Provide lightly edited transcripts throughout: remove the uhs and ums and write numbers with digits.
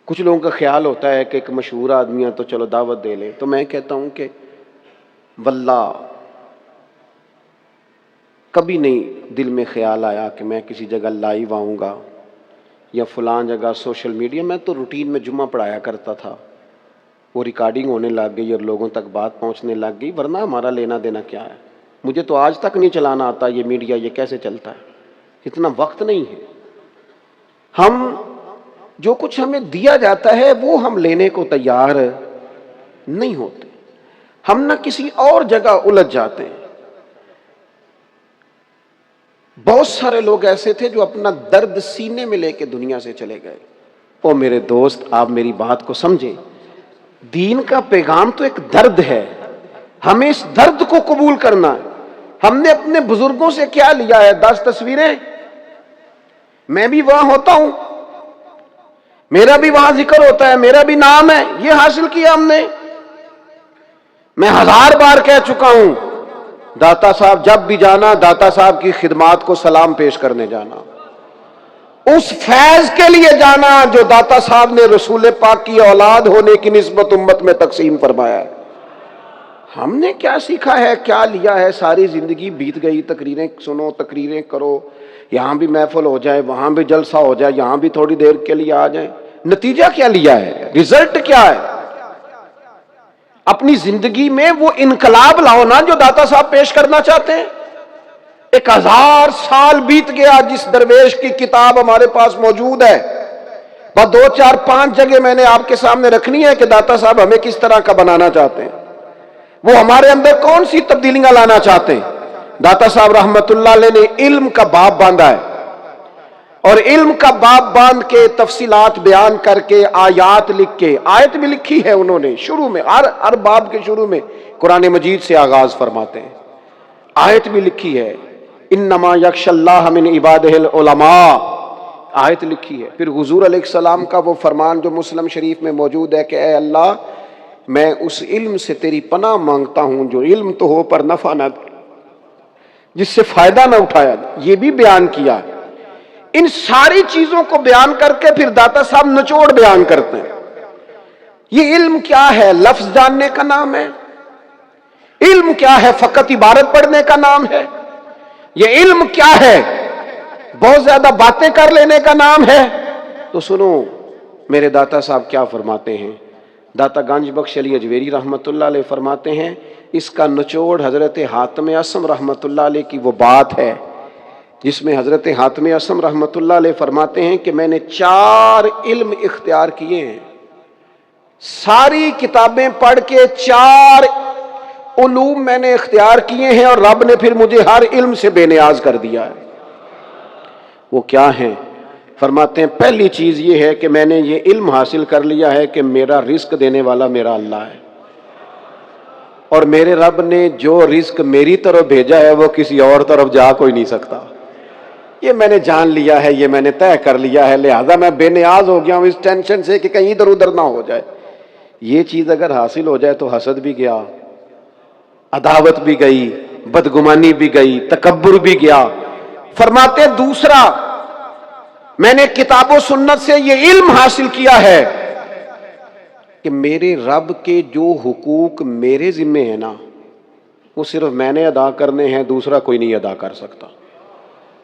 کچھ لوگوں کا خیال ہوتا ہے کہ ایک مشہور آدمی ہے تو چلو دعوت دے لیں، تو میں کہتا ہوں کہ واللہ کبھی نہیں دل میں خیال آیا کہ میں کسی جگہ لائیو آؤں گا یا فلاں جگہ سوشل میڈیا. میں تو روٹین میں جمعہ پڑھایا کرتا تھا، وہ ریکارڈنگ ہونے لگ گئی اور لوگوں تک بات پہنچنے لگ گئی، ورنہ ہمارا لینا دینا کیا ہے. مجھے تو آج تک نہیں چلانا آتا یہ میڈیا، یہ کیسے چلتا ہے، اتنا وقت نہیں ہے. ہم جو کچھ ہمیں دیا جاتا ہے وہ ہم لینے کو تیار نہیں ہوتے، ہم نہ کسی اور جگہ الجھ جاتے ہیں. بہت سارے لوگ ایسے تھے جو اپنا درد سینے میں لے کے دنیا سے چلے گئے. او میرے دوست، آپ میری بات کو سمجھیں، دین کا پیغام تو ایک درد ہے، ہمیں اس درد کو قبول کرنا ہے. ہم نے اپنے بزرگوں سے کیا لیا ہے؟ 10 تصویریں. میں بھی وہاں ہوتا ہوں، میرا بھی وہاں ذکر ہوتا ہے، میرا بھی نام ہے، یہ حاصل کیا ہم نے. میں 1000 بار کہہ چکا ہوں، داتا صاحب جب بھی جانا داتا صاحب کی خدمات کو سلام پیش کرنے جانا، اس فیض کے لیے جانا جو داتا صاحب نے رسول پاک کی اولاد ہونے کی نسبت امت میں تقسیم فرمایا ہے. ہم نے کیا سیکھا ہے، کیا لیا ہے؟ ساری زندگی بیت گئی، تقریریں سنو، تقریریں کرو، یہاں بھی محفل ہو جائے، وہاں بھی جلسہ ہو جائے، یہاں بھی تھوڑی دیر کے لیے آ جائیں. نتیجہ کیا لیا ہے؟ ریزلٹ کیا ہے؟ اپنی زندگی میں وہ انقلاب لاؤ نا جو داتا صاحب پیش کرنا چاہتے ہیں. 1000 سال بیت گیا، جس درویش کی کتاب ہمارے پاس موجود ہے، بس 2 4 5 جگہ میں نے آپ کے سامنے رکھنی ہے کہ داتا صاحب ہمیں کس طرح کا بنانا چاہتے ہیں، وہ ہمارے اندر کون سی تبدیلیاں لانا چاہتے ہیں. داتا صاحب رحمت اللہ علیہ نے علم کا باب باندھا ہے، اور علم کا باب باندھ کے تفصیلات بیان کر کے آیات لکھ کے، آیت بھی لکھی ہے انہوں نے شروع میں، ہر باب کے شروع میں قرآن مجید سے آغاز فرماتے ہیں، آیت بھی لکھی ہے، انما یخشی اللہ من عبادہ العلماء، آیت لکھی ہے. پھر حضور علیہ السلام کا وہ فرمان جو مسلم شریف میں موجود ہے کہ اے اللہ میں اس علم سے تیری پناہ مانگتا ہوں جو علم تو ہو پر نفع نہ دے، جس سے فائدہ نہ اٹھایا جائے، یہ بھی بیان کیا. ان ساری چیزوں کو بیان کر کے پھر داتا صاحب نچوڑ بیان کرتے ہیں. یہ علم کیا ہے؟ لفظ جاننے کا نام ہے. علم کیا ہے؟ فقط عبارت پڑھنے کا نام ہے. یہ علم کیا ہے؟ بہت زیادہ باتیں کر لینے کا نام ہے. تو سنو میرے داتا صاحب کیا فرماتے ہیں. داتا گنج بخش علی اجویری رحمت اللہ علیہ فرماتے ہیں، اس کا نچوڑ حضرت حاتم اعصم رحمت اللہ علیہ کی وہ بات ہے جس میں حضرت حاتم اعصم رحمت اللہ علیہ فرماتے ہیں کہ میں نے 4 علم اختیار کیے ہیں، ساری کتابیں پڑھ کے 4 علوم میں نے اختیار کیے ہیں، اور رب نے پھر مجھے ہر علم سے بے نیاز کر دیا ہے. وہ کیا ہیں؟ فرماتے ہیں پہلی چیز یہ ہے کہ میں نے یہ علم حاصل کر لیا ہے کہ میرا رزق دینے والا میرا اللہ ہے، اور میرے رب نے جو رزق میری طرف بھیجا ہے وہ کسی اور طرف جا کوئی نہیں سکتا. یہ میں نے جان لیا ہے، یہ میں نے طے کر لیا ہے، لہذا میں بے نیاز ہو گیا ہوں اس ٹینشن سے کہ کہیں ادھر ادھر نہ ہو جائے. یہ چیز اگر حاصل ہو جائے تو حسد بھی گیا، عداوت بھی گئی، بدگمانی بھی گئی، تکبر بھی گیا. فرماتے ہیں دوسرا، میں نے کتاب و سنت سے یہ علم حاصل کیا ہے کہ میرے رب کے جو حقوق میرے ذمہ ہیں نا وہ صرف میں نے ادا کرنے ہیں، دوسرا کوئی نہیں ادا کر سکتا.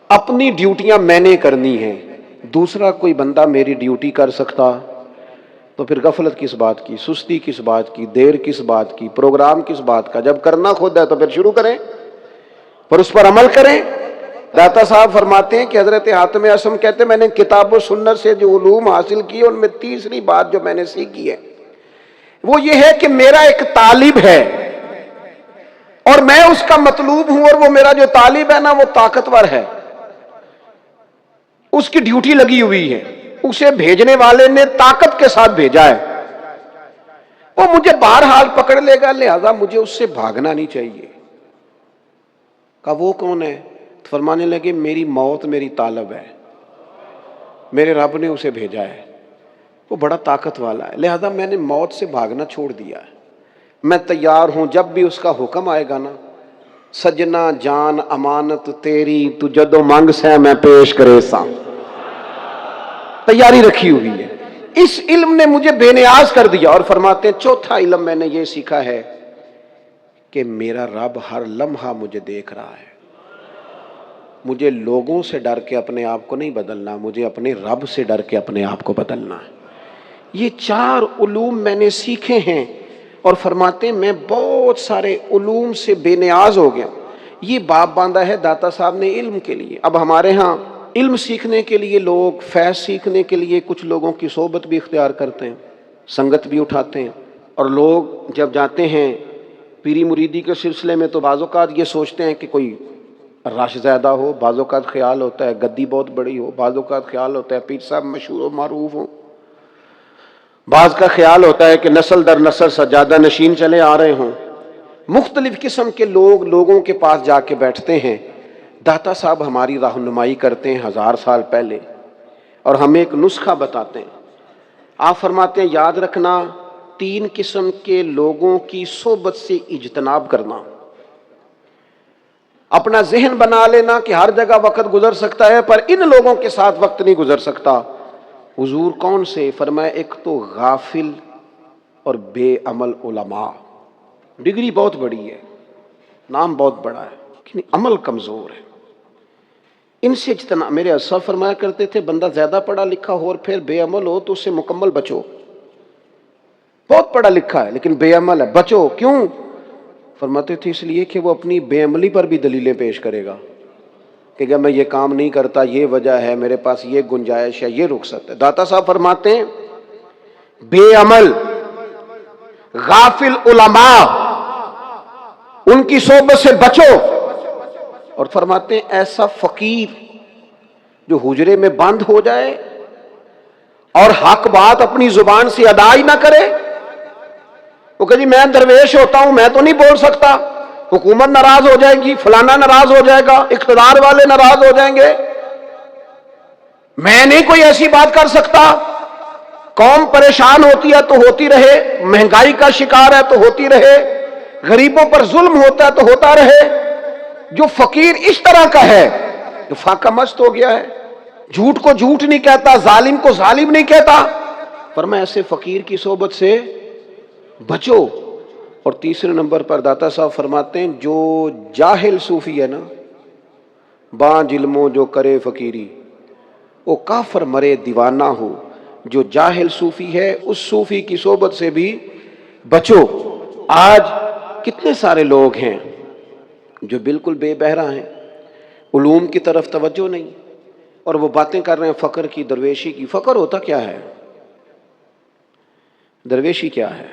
اپنی ڈیوٹیاں میں نے کرنی ہیں، دوسرا کوئی بندہ میری ڈیوٹی کر سکتا تو پھر غفلت کس بات کی، سستی کس بات کی، دیر کس بات کی، پروگرام کس بات کا. جب کرنا خود ہے تو پھر شروع کریں، پر اس پر عمل کریں. داتا صاحب فرماتے ہیں کہ حضرت حاتم اعصم کہتے ہیں میں نے کتاب و سنت سے جو علوم حاصل کیے ان میں تیسری بات جو میں نے سیکھی ہے وہ یہ ہے کہ میرا ایک طالب ہے اور میں اس کا مطلوب ہوں، اور وہ میرا جو طالب ہے نا وہ طاقتور ہے، اس کی ڈیوٹی لگی ہوئی ہے، اسے بھیجنے والے نے طاقت کے ساتھ بھیجا ہے، وہ مجھے بہرحال پکڑ لے گا، لہذا مجھے اس سے بھاگنا نہیں چاہیے. کہا وہ کون ہے؟ فرمانے لگے میری موت میری طالب ہے، میرے رب نے اسے بھیجا ہے، وہ بڑا طاقت والا ہے، لہذا میں نے موت سے بھاگنا چھوڑ دیا ہے. میں تیار ہوں جب بھی اس کا حکم آئے گا نا، سجنا جان امانت تیری تو جدو منگ سے میں پیش کرے سا، تیاری رکھی ہوئی ہے. اس علم نے مجھے بے نیاز کر دیا. اور فرماتے ہیں چوتھا علم میں نے یہ سیکھا ہے کہ میرا رب ہر لمحہ مجھے دیکھ رہا ہے. مجھے لوگوں سے ڈر کے اپنے آپ کو نہیں بدلنا، مجھے اپنے رب سے ڈر کے اپنے آپ کو بدلنا ہے. یہ 4 علوم میں نے سیکھے ہیں. اور فرماتے ہیں میں بہت سارے علوم سے بے نیاز ہو گیا. یہ باب باندھا ہے داتا صاحب نے علم کے لیے. اب ہمارے ہاں علم سیکھنے کے لیے لوگ، فیض سیکھنے کے لیے کچھ لوگوں کی صحبت بھی اختیار کرتے ہیں، سنگت بھی اٹھاتے ہیں. اور لوگ جب جاتے ہیں پیری مریدی کے سلسلے میں تو بعض اوقات یہ سوچتے ہیں کہ کوئی رش زیادہ ہو، بعض اوقات خیال ہوتا ہے گدی بہت بڑی ہو، بعض اوقات خیال ہوتا ہے پیر صاحب مشہور و معروف ہوں، بعض کا خیال ہوتا ہے کہ نسل در نسل سجادہ نشین چلے آ رہے ہوں. مختلف قسم کے لوگ لوگوں کے پاس جا کے بیٹھتے ہیں. داتا صاحب ہماری رہنمائی کرتے ہیں 1000 سال پہلے اور ہمیں ایک نسخہ بتاتے ہیں. آپ فرماتے ہیں یاد رکھنا 3 قسم کے لوگوں کی صحبت سے اجتناب کرنا. اپنا ذہن بنا لینا کہ ہر جگہ وقت گزر سکتا ہے پر ان لوگوں کے ساتھ وقت نہیں گزر سکتا. حضور کون سے؟ فرمایا ایک تو غافل اور بے عمل علماء. ڈگری بہت بڑی ہے، نام بہت بڑا ہے لیکن عمل کمزور ہے. ان سے اجتناب. میرے اسلاف فرمایا کرتے تھے بندہ زیادہ پڑھا لکھا ہو اور پھر بے عمل ہو تو اس سے مکمل بچو. بہت پڑھا لکھا ہے لیکن بے عمل ہے، بچو. کیوں؟ فرماتے تھے اس لیے کہ وہ اپنی بے عملی پر بھی دلیلیں پیش کرے گا کہ اگر میں یہ کام نہیں کرتا یہ وجہ ہے، میرے پاس یہ گنجائش ہے، یہ رخصت ہے. داتا صاحب فرماتے ہیں بے عمل غافل علماء ان کی صحبت سے بچو. اور فرماتے ہیں ایسا فقیر جو حجرے میں بند ہو جائے اور حق بات اپنی زبان سے ادا ہی نہ کرے. وہ کہ جی میں درویش ہوتا ہوں، میں تو نہیں بول سکتا، حکومت ناراض ہو جائے گی، فلانا ناراض ہو جائے گا، اقتدار والے ناراض ہو جائیں گے، میں نہیں کوئی ایسی بات کر سکتا. قوم پریشان ہوتی ہے تو ہوتی رہے، مہنگائی کا شکار ہے تو ہوتی رہے، غریبوں پر ظلم ہوتا ہے تو ہوتا رہے. جو فقیر اس طرح کا ہے جو فاقہ مست ہو گیا ہے، جھوٹ کو جھوٹ نہیں کہتا، ظالم کو ظالم نہیں کہتا، فرمایا ایسے فقیر کی صحبت سے بچو. اور تیسرے نمبر پر داتا صاحب فرماتے ہیں جو جاہل صوفی ہے نا، بانج علموں جو کرے فقیری، وہ کافر مرے دیوانہ ہو. جو جاہل صوفی ہے اس صوفی کی صحبت سے بھی بچو. آج کتنے سارے لوگ ہیں جو بالکل بے بہرا ہیں، علوم کی طرف توجہ نہیں، اور وہ باتیں کر رہے ہیں فقر کی، درویشی کی. فقر ہوتا کیا ہے؟ درویشی کیا ہے؟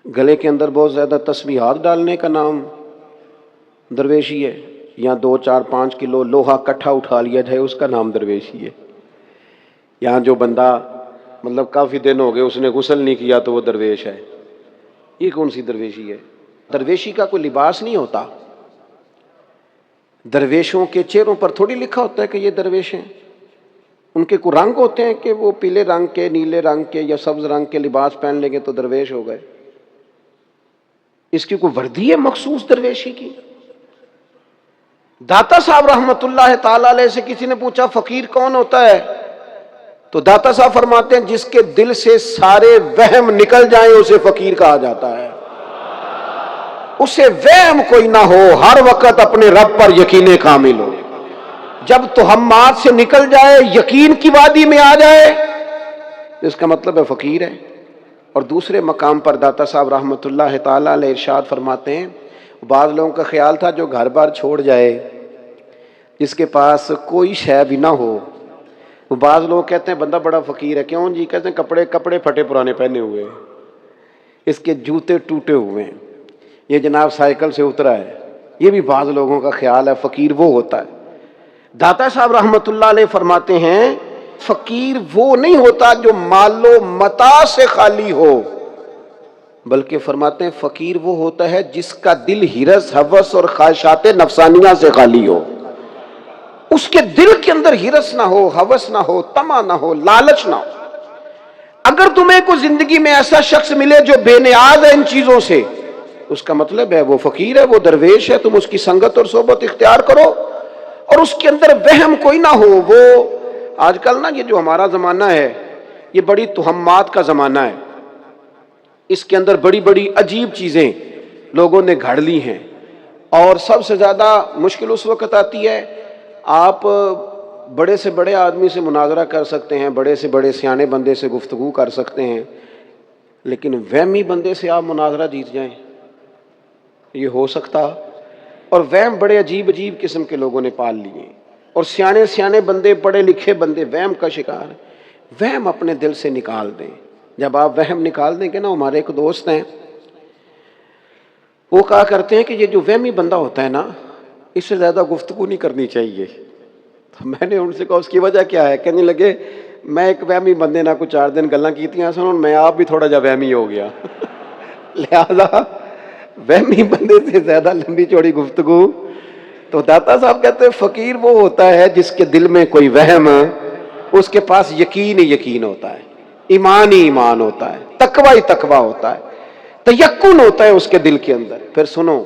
گلے کے اندر بہت زیادہ تسبیحات ڈالنے کا نام درویشی ہے، یا 2 4 5 کلو لوہا کٹھا اٹھا لیا جائے اس کا نام درویشی ہے. یہاں جو بندہ مطلب کافی دن ہو گئے اس نے غسل نہیں کیا تو وہ درویش ہے. یہ کون سی درویشی ہے؟ درویشی کا کوئی لباس نہیں ہوتا. درویشوں کے چہروں پر تھوڑی لکھا ہوتا ہے کہ یہ درویش ہیں. ان کے کوئی رنگ ہوتے ہیں کہ وہ پیلے رنگ کے، نیلے رنگ کے یا سبز رنگ کے لباس پہن لیں گے تو درویش ہو گئے. اس کی کوئی وردی ہے مخصوص درویشی کی؟ داتا صاحب رحمت اللہ تعالی علیہ سے کسی نے پوچھا فقیر کون ہوتا ہے؟ تو داتا صاحب فرماتے ہیں جس کے دل سے سارے وہم نکل جائیں اسے فقیر کہا جاتا ہے. اسے وہم کوئی نہ ہو، ہر وقت اپنے رب پر یقین کامل ہو. جب توہمات سے نکل جائے، یقین کی وادی میں آ جائے، اس کا مطلب ہے فقیر ہے. اور دوسرے مقام پر داتا صاحب رحمت اللہ تعالی علیہ ارشاد فرماتے ہیں بعض لوگوں کا خیال تھا جو گھر بار چھوڑ جائے، جس کے پاس کوئی شے بھی نہ ہو، وہ بعض لوگ کہتے ہیں بندہ بڑا فقیر ہے. کیوں جی؟ کہتے ہیں کپڑے پھٹے پرانے پہنے ہوئے، اس کے جوتے ٹوٹے ہوئے ہیں، یہ جناب سائیکل سے اترا ہے. یہ بھی بعض لوگوں کا خیال ہے فقیر وہ ہوتا ہے. داتا صاحب رحمت اللہ علیہ فرماتے ہیں فقیر وہ نہیں ہوتا جو مال و متاع سے خالی ہو، بلکہ فرماتے ہیں فقیر وہ ہوتا ہے جس کا دل ہرس، ہوس اور خواہشات نفسانیہ سے خالی ہو. اس کے دل کے اندر ہرس نہ ہو، ہوس نہ ہو، طمع نہ ہو، لالچ نہ ہو. اگر تمہیں کوئی زندگی میں ایسا شخص ملے جو بے نیاز ہے ان چیزوں سے، اس کا مطلب ہے وہ فقیر ہے، وہ درویش ہے. تم اس کی سنگت اور صحبت اختیار کرو اور اس کے اندر وہم کوئی نہ ہو، وہ آج کل نا یہ جو ہمارا زمانہ ہے یہ بڑی توہمات کا زمانہ ہے، اس کے اندر بڑی بڑی عجیب چیزیں لوگوں نے گھڑ لی ہیں، اور سب سے زیادہ مشکل اس وقت آتی ہے آپ بڑے سے بڑے آدمی سے مناظرہ کر سکتے ہیں، بڑے سے بڑے سیانے بندے سے گفتگو کر سکتے ہیں، لیکن وہمی بندے سے آپ مناظرہ جیت جائیں، یہ ہو سکتا؟ اور وہم بڑے عجیب عجیب قسم کے لوگوں نے پال لیے، اور سیانے سیانے بندے، پڑھے لکھے بندے وہم کا شکار ہیں۔ وہم اپنے دل سے نکال دیں۔ جب آپ وہم نکال دیں گے نا، ہمارے ایک دوست ہیں وہ کہا کرتے ہیں کہ یہ جو وہمی بندہ ہوتا ہے نا، اس سے زیادہ گفتگو نہیں کرنی چاہیے۔ تو میں نے ان سے کہا اس کی وجہ کیا ہے؟ کہنے لگے میں ایک وہمی بندے نہ کچھ 4 دن گلاں کیتیاں سن، میں آپ بھی تھوڑا جا وہمی ہو گیا لہذا وہمی بندے سے زیادہ لمبی چوڑی گفتگو۔ تو داتا صاحب کہتے ہیں فقیر وہ ہوتا ہے جس کے دل میں کوئی وہم، اس کے پاس یقین ہی یقین ہوتا ہے، ایمان ہی ایمان ہوتا ہے، تقوی ہی تقوی ہوتا ہے، تیقن ہوتا ہے اس کے دل کے اندر۔ پھر سنو،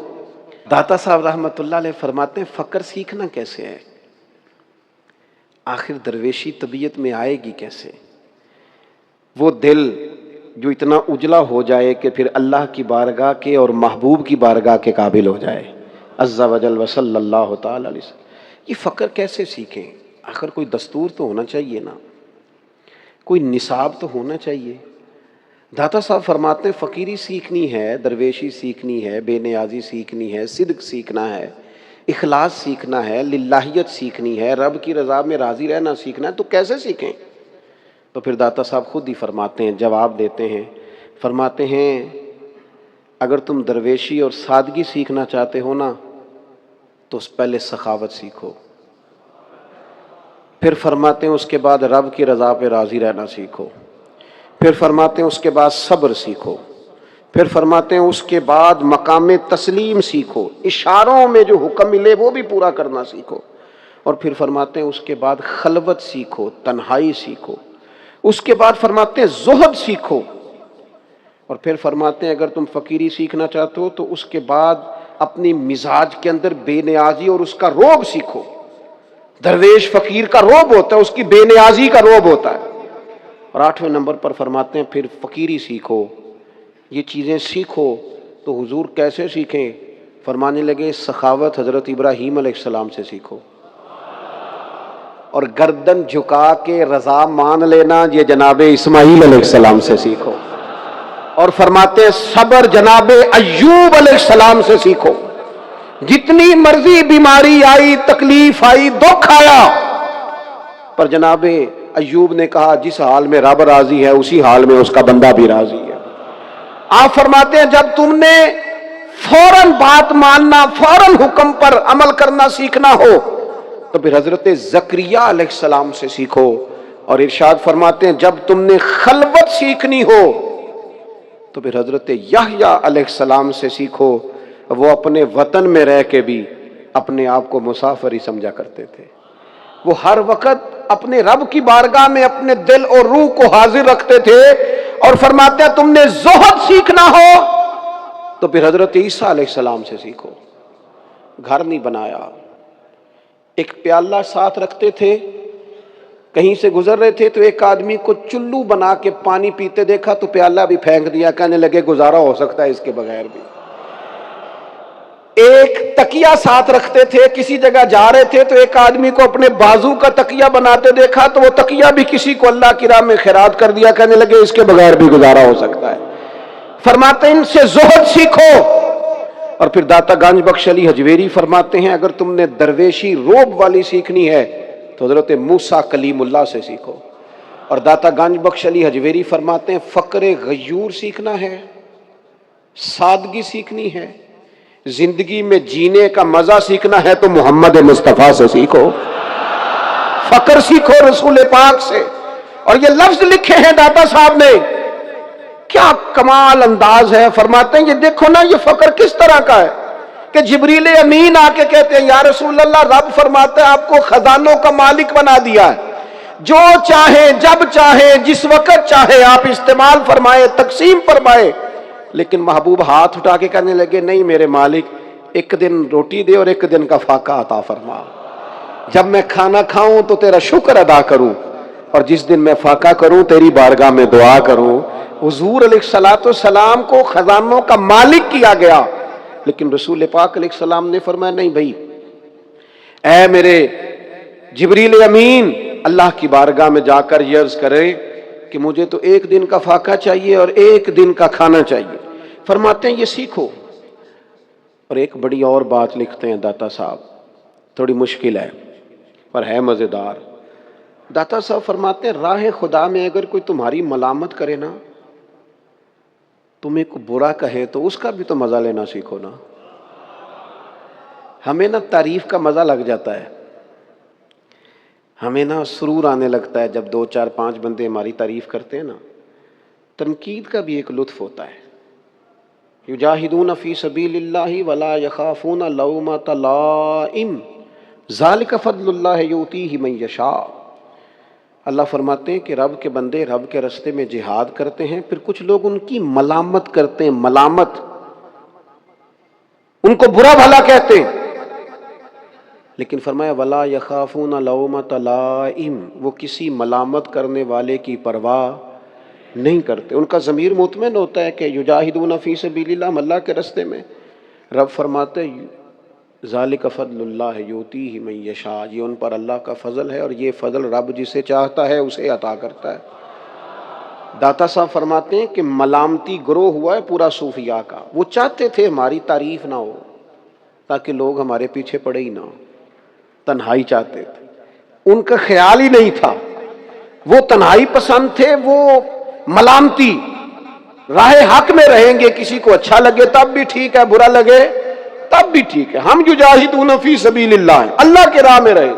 داتا صاحب رحمت اللہ علیہ فرماتے ہیں فقر سیکھنا کیسے ہے؟ آخر درویشی طبیعت میں آئے گی کیسے؟ وہ دل جو اتنا اجلا ہو جائے کہ پھر اللہ کی بارگاہ کے اور محبوب کی بارگاہ کے قابل ہو جائے، عز و جل و صلی اللہ تعالی علیہ وسلم۔ یہ فقر کیسے سیکھیں؟ آخر کوئی دستور تو ہونا چاہیے نا، کوئی نصاب تو ہونا چاہیے۔ داتا صاحب فرماتے ہیں فقیری سیکھنی ہے، درویشی سیکھنی ہے، بے نیازی سیکھنی ہے، صدق سیکھنا ہے، اخلاص سیکھنا ہے، للہیت سیکھنی ہے، رب کی رضا میں راضی رہنا سیکھنا ہے، تو کیسے سیکھیں؟ تو پھر داتا صاحب خود ہی فرماتے ہیں، جواب دیتے ہیں، فرماتے ہیں اگر تم درویشی اور سادگی سیکھنا چاہتے ہو نا تو اس پہلے سخاوت سیکھو، پھر فرماتے ہیں اس کے بعد رب کی رضا پہ راضی رہنا سیکھو، پھر فرماتے ہیں اس کے بعد صبر سیکھو، پھر فرماتے ہیں اس کے بعد مقام تسلیم سیکھو، اشاروں میں جو حکم ملے وہ بھی پورا کرنا سیکھو، اور پھر فرماتے ہیں اس کے بعد خلوت سیکھو، تنہائی سیکھو، اس کے بعد فرماتے ہیں زہد سیکھو، اور پھر فرماتے ہیں اگر تم فقیری سیکھنا چاہتے ہو تو اس کے بعد اپنی مزاج کے اندر بے نیازی اور اس کا روب سیکھو۔ درویش فقیر کا روب ہوتا ہے، اس کی بے نیازی کا روب ہوتا ہے۔ اور 8ویں نمبر پر فرماتے ہیں پھر فقیری سیکھو، یہ چیزیں سیکھو۔ تو حضور کیسے سیکھیں؟ فرمانے لگے سخاوت حضرت ابراہیم علیہ السلام سے سیکھو، اور گردن جھکا کے رضا مان لینا یہ جناب اسماعیل علیہ السلام سے سیکھو، اور فرماتے ہیں صبر جناب ایوب علیہ السلام سے سیکھو۔ جتنی مرضی بیماری آئی، تکلیف آئی، دکھ آیا، پر جناب ایوب نے کہا جس حال میں رب راضی ہے اسی حال میں اس کا بندہ بھی راضی ہے۔ آپ فرماتے ہیں جب تم نے فوراً بات ماننا، فوراً حکم پر عمل کرنا سیکھنا ہو تو پھر حضرت زکریا علیہ السلام سے سیکھو، اور ارشاد فرماتے ہیں جب تم نے خلوت سیکھنی ہو تو پھر حضرت یحییٰ علیہ السلام سے سیکھو، وہ اپنے وطن میں رہ کے بھی اپنے آپ کو مسافر ہی سمجھا کرتے تھے، وہ ہر وقت اپنے رب کی بارگاہ میں اپنے دل اور روح کو حاضر رکھتے تھے، اور فرماتے ہیں تم نے زہد سیکھنا ہو تو پھر حضرت عیسیٰ علیہ السلام سے سیکھو۔ گھر نہیں بنایا، ایک پیالہ ساتھ رکھتے تھے، کہیں سے گزر رہے تھے تو ایک آدمی کو چلو بنا کے پانی پیتے دیکھا تو پیالہ بھی پھینک دیا، کہنے لگے گزارا ہو سکتا ہے اس کے بغیر بھی۔ ایک تکیہ ساتھ رکھتے تھے، کسی جگہ جا رہے تھے تو ایک آدمی کو اپنے بازو کا تکیہ بناتے دیکھا تو وہ تکیہ بھی کسی کو اللہ کی راہ میں خیرات کر دیا، کہنے لگے اس کے بغیر بھی گزارا ہو سکتا ہے۔ فرماتے ہیں ان سے زہد سیکھو۔ اور پھر داتا گنج بخش علی حجویری فرماتے ہیں اگر تم نے درویشی روب والی سیکھنی ہے تو حضرت موسیٰ کلیم اللہ سے سیکھو۔ اور داتا گنج بخش علی حجویری فرماتے ہیں فقر غیور سیکھنا ہے، سادگی سیکھنی ہے، زندگی میں جینے کا مزہ سیکھنا ہے تو محمد مصطفیٰ سے سیکھو، فقر سیکھو رسول پاک سے۔ اور یہ لفظ لکھے ہیں داتا صاحب نے، کیا کمال انداز ہے۔ فرماتے ہیں یہ دیکھو نا یہ فقر کس طرح کا ہے کہ جبریل امین آ کے کہتے ہیں یا رسول اللہ رب فرماتا ہے آپ کو خزانوں کا مالک بنا دیا ہے، جو چاہے جب چاہے جس وقت چاہے آپ استعمال فرمائے، تقسیم فرمائے۔ لیکن محبوب ہاتھ اٹھا کے کہنے لگے نہیں میرے مالک، ایک دن روٹی دے اور ایک دن کا فاقہ عطا فرما۔ جب میں کھانا کھاؤں تو تیرا شکر ادا کروں، اور جس دن میں فاقہ کروں تیری بارگاہ میں دعا کروں۔ حضور علیہ الصلوۃ والسلام کو خزانوں کا مالک کیا گیا، لیکن رسول پاک علیہ السلام نے فرمایا نہیں بھائی، اے میرے جبریل امین اللہ کی بارگاہ میں جا کر یہ عرض کرے کہ مجھے تو ایک دن کا فاقہ چاہیے اور ایک دن کا کھانا چاہیے۔ فرماتے ہیں یہ سیکھو۔ اور ایک بڑی اور بات لکھتے ہیں داتا صاحب، تھوڑی مشکل ہے پر ہے مزیدار۔ داتا صاحب فرماتے ہیں راہ خدا میں اگر کوئی تمہاری ملامت کرے نا، تمہیں کو برا کہے تو اس کا بھی تو مزہ لینا سیکھو نا۔ ہمیں نا تعریف کا مزہ لگ جاتا ہے، ہمیں نا سرور آنے لگتا ہے جب 2 4 5 بندے ہماری تعریف کرتے ہیں نا۔ تنقید کا بھی ایک لطف ہوتا ہے۔ یجاہدون فی سبیل اللہ ولا یخافون لومۃ لائم ذالک فضل اللہ یؤتیہ من یشاء۔ اللہ فرماتے ہیں کہ رب کے بندے رب کے راستے میں جہاد کرتے ہیں، پھر کچھ لوگ ان کی ملامت کرتے ہیں، ملامت، ان کو برا بھلا کہتے ہیں، لیکن فرمایا ولا یخافون لومۃ لائم، وہ کسی ملامت کرنے والے کی پرواہ نہیں کرتے، ان کا ضمیر مطمئن ہوتا ہے کہ یجاہدون فی سبیل اللہ، اللہ کے راستے میں۔ رب فرماتے ذالک فضل اللہ یؤتیہ من یشاء، یہ ان پر اللہ کا فضل ہے اور یہ فضل رب جسے چاہتا ہے اسے عطا کرتا ہے۔ داتا صاحب فرماتے ہیں کہ ملامتی گروہ ہوا ہے پورا صوفیاء کا، وہ چاہتے تھے ہماری تعریف نہ ہو تاکہ لوگ ہمارے پیچھے پڑے ہی نہ ہو، تنہائی چاہتے تھے، ان کا خیال ہی نہیں تھا، وہ تنہائی پسند تھے، وہ ملامتی، راہ حق میں رہیں گے، کسی کو اچھا لگے تب بھی ٹھیک ہے، برا لگے تب بھی ٹھیک ہے، ہم یجاہدون فی سبیل اللہ ہیں، اللہ کے راہ میں رہیں۔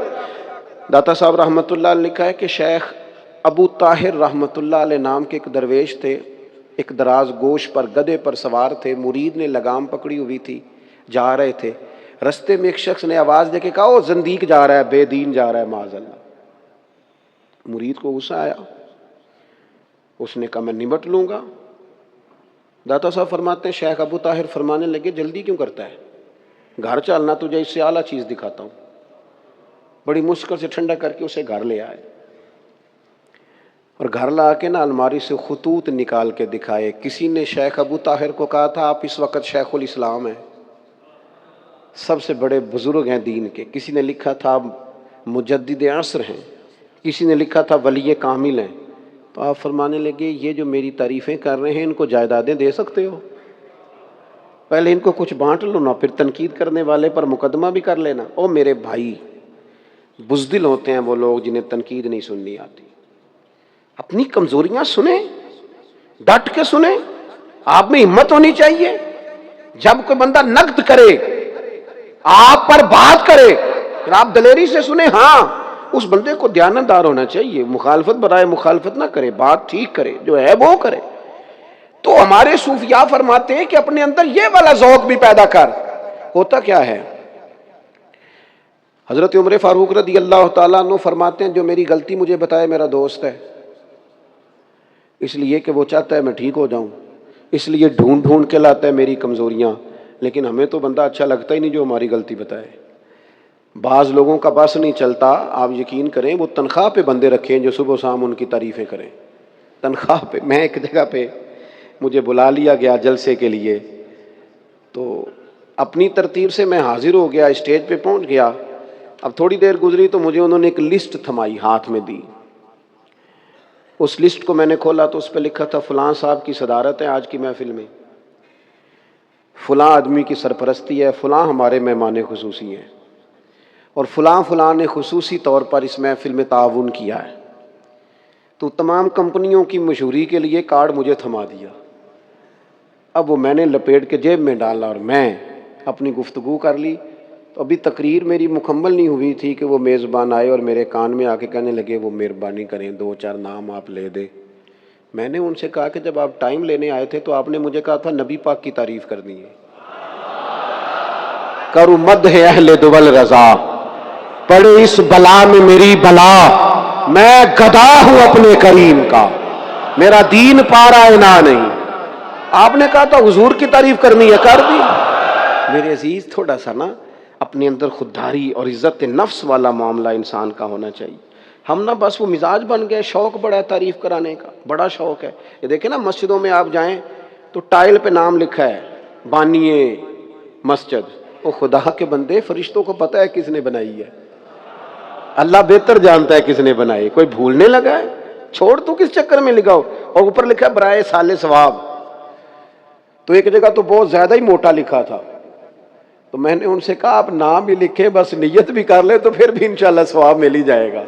داتا صاحب رحمت اللہ علیہ نے لکھا ہے کہ شیخ ابو طاہر رحمت اللہ علیہ نام کے ایک درویش تھے، ایک دراز گوش پر گدھے پر سوار تھے، مرید نے لگام پکڑی ہوئی تھی، جا رہے تھے، رستے میں ایک شخص نے آواز دے کے کہا وہ زندیق جا رہا ہے، بے دین جا رہا ہے معاذ اللہ۔ مرید کو غصہ آیا، اس نے کہا میں نمٹ لوں گا۔ داتا صاحب فرماتے ہیں شیخ ابو طاہر فرمانے لگے جلدی کیوں کرتا ہے، گھر چلنا، تجھے اس سے اعلیٰ چیز دکھاتا ہوں۔ بڑی مشکل سے ٹھنڈا کر کے اسے گھر لے آئے، اور گھر لا کے نا الماری سے خطوط نکال کے دکھائے۔ کسی نے شیخ ابو طاہر کو کہا تھا آپ اس وقت شیخ الاسلام ہیں، سب سے بڑے بزرگ ہیں دین کے، کسی نے لکھا تھا آپ مجدد عصر ہیں، کسی نے لکھا تھا ولی کامل ہیں۔ تو آپ فرمانے لگے یہ جو میری تعریفیں کر رہے ہیں ان کو جائیدادیں دے سکتے ہو؟ پہلے ان کو کچھ بانٹ لو نا، پھر تنقید کرنے والے پر مقدمہ بھی کر لینا۔ او میرے بھائی، بزدل ہوتے ہیں وہ لوگ جنہیں تنقید نہیں سننی آتی۔ اپنی کمزوریاں سنیں، ڈٹ کے سنیں، آپ میں ہمت ہونی چاہیے۔ جب کوئی بندہ نقد کرے، آپ پر بات کرے، پھر آپ دلیری سے سنیں، ہاں اس بندے کو دیانتدار ہونا چاہیے، مخالفت برائے مخالفت نہ کرے، بات ٹھیک کرے، جو ہے وہ کرے۔ تو ہمارے صوفیاء فرماتے ہیں کہ اپنے اندر یہ والا ذوق بھی پیدا کر۔ ہوتا کیا ہے، حضرت عمر فاروق رضی اللہ تعالیٰ عنہ فرماتے ہیں جو میری غلطی مجھے بتائے میرا دوست ہے، اس لیے کہ وہ چاہتا ہے میں ٹھیک ہو جاؤں، اس لیے ڈھونڈ ڈھونڈ کے لاتا ہے میری کمزوریاں، لیکن ہمیں تو بندہ اچھا لگتا ہی نہیں جو ہماری غلطی بتائے۔ بعض لوگوں کا بس نہیں چلتا، آپ یقین کریں وہ تنخواہ پہ بندے رکھیں جو صبح و شام ان کی تعریفیں کریں، تنخواہ پہ۔ میں ایک جگہ پہ مجھے بلا لیا گیا جلسے کے لیے، تو اپنی ترتیب سے میں حاضر ہو گیا، اسٹیج پہ پہنچ گیا۔ اب تھوڑی دیر گزری تو مجھے انہوں نے ایک لسٹ تھمائی، ہاتھ میں دی۔ اس لسٹ کو میں نے کھولا تو اس پہ لکھا تھا فلاں صاحب کی صدارت ہے آج کی محفل میں، فلاں آدمی کی سرپرستی ہے، فلاں ہمارے مہمان خصوصی ہیں، اور فلاں فلاں نے خصوصی طور پر اس محفل میں تعاون کیا ہے۔ تو تمام کمپنیوں کی مشہوری کے لیے کارڈ مجھے تھما دیا۔ اب وہ میں نے لپیٹ کے جیب میں ڈالا اور میں اپنی گفتگو کر لی۔ تو ابھی تقریر میری مکمل نہیں ہوئی تھی کہ وہ میزبان آئے اور میرے کان میں آ کے کہنے لگے وہ مہربانی کریں 2 4 نام آپ لے دیں۔ میں نے ان سے کہا کہ جب آپ ٹائم لینے آئے تھے تو آپ نے مجھے کہا تھا نبی پاک کی تعریف کرنی ہے، کرو مدح اہل دول رضا، پڑے اس بلا میں میری بلا، میں گدا ہوں اپنے کریم کا، میرا دین پارا انا نہیں۔ آپ نے کہا تھا حضور کی تعریف کرنی ہے، کر دی۔ میرے عزیز تھوڑا سا نا اپنے اندر خودداری اور عزت نفس والا معاملہ انسان کا ہونا چاہیے. ہم نہ بس وہ مزاج بن گئے، شوق بڑا ہے تعریف کرانے کا، بڑا شوق ہے. یہ دیکھیں نا مسجدوں میں آپ جائیں تو ٹائل پہ نام لکھا ہے بانیے مسجد. وہ خدا کے بندے، فرشتوں کو پتہ ہے کس نے بنائی ہے، اللہ بہتر جانتا ہے کس نے بنائی. کوئی بھولنے لگا ہے؟ چھوڑ تو کس چکر میں لگاؤ. اور اوپر لکھا ہے برائے سال ثواب. تو ایک جگہ تو بہت زیادہ ہی موٹا لکھا تھا، تو میں نے ان سے کہا آپ نام بھی لکھیں، بس نیت بھی کر لیں تو پھر بھی انشاءاللہ ثواب مل ہی جائے گا.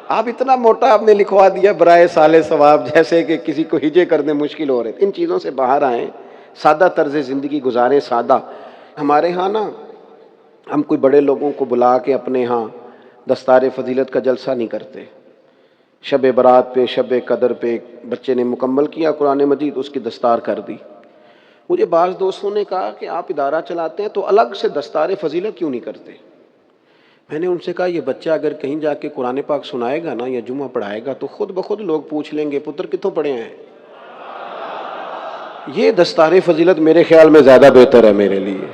آپ اتنا موٹا آپ نے لکھوا دیا برائے سال ثواب، جیسے کہ کسی کو ہجے کرنے مشکل ہو رہے. ان چیزوں سے باہر آئیں، سادہ طرز زندگی گزاریں. سادہ. ہمارے ہاں نا ہم کوئی بڑے لوگوں کو بلا کے اپنے ہاں دستار فضیلت کا جلسہ نہیں کرتے. شب برات پہ، شب قدر پہ بچے نے مکمل کیا قرآن مجید، اس کی دستار کر دی. مجھے بعض دوستوں نے کہا کہ آپ ادارہ چلاتے ہیں تو الگ سے دستار فضیلت کیوں نہیں کرتے؟ میں نے ان سے کہا یہ بچہ اگر کہیں جا کے قرآن پاک سنائے گا نا یا جمعہ پڑھائے گا تو خود بخود لوگ پوچھ لیں گے پتر کتوں پڑھے ہیں. یہ دستار فضیلت میرے خیال میں زیادہ بہتر ہے میرے لیے.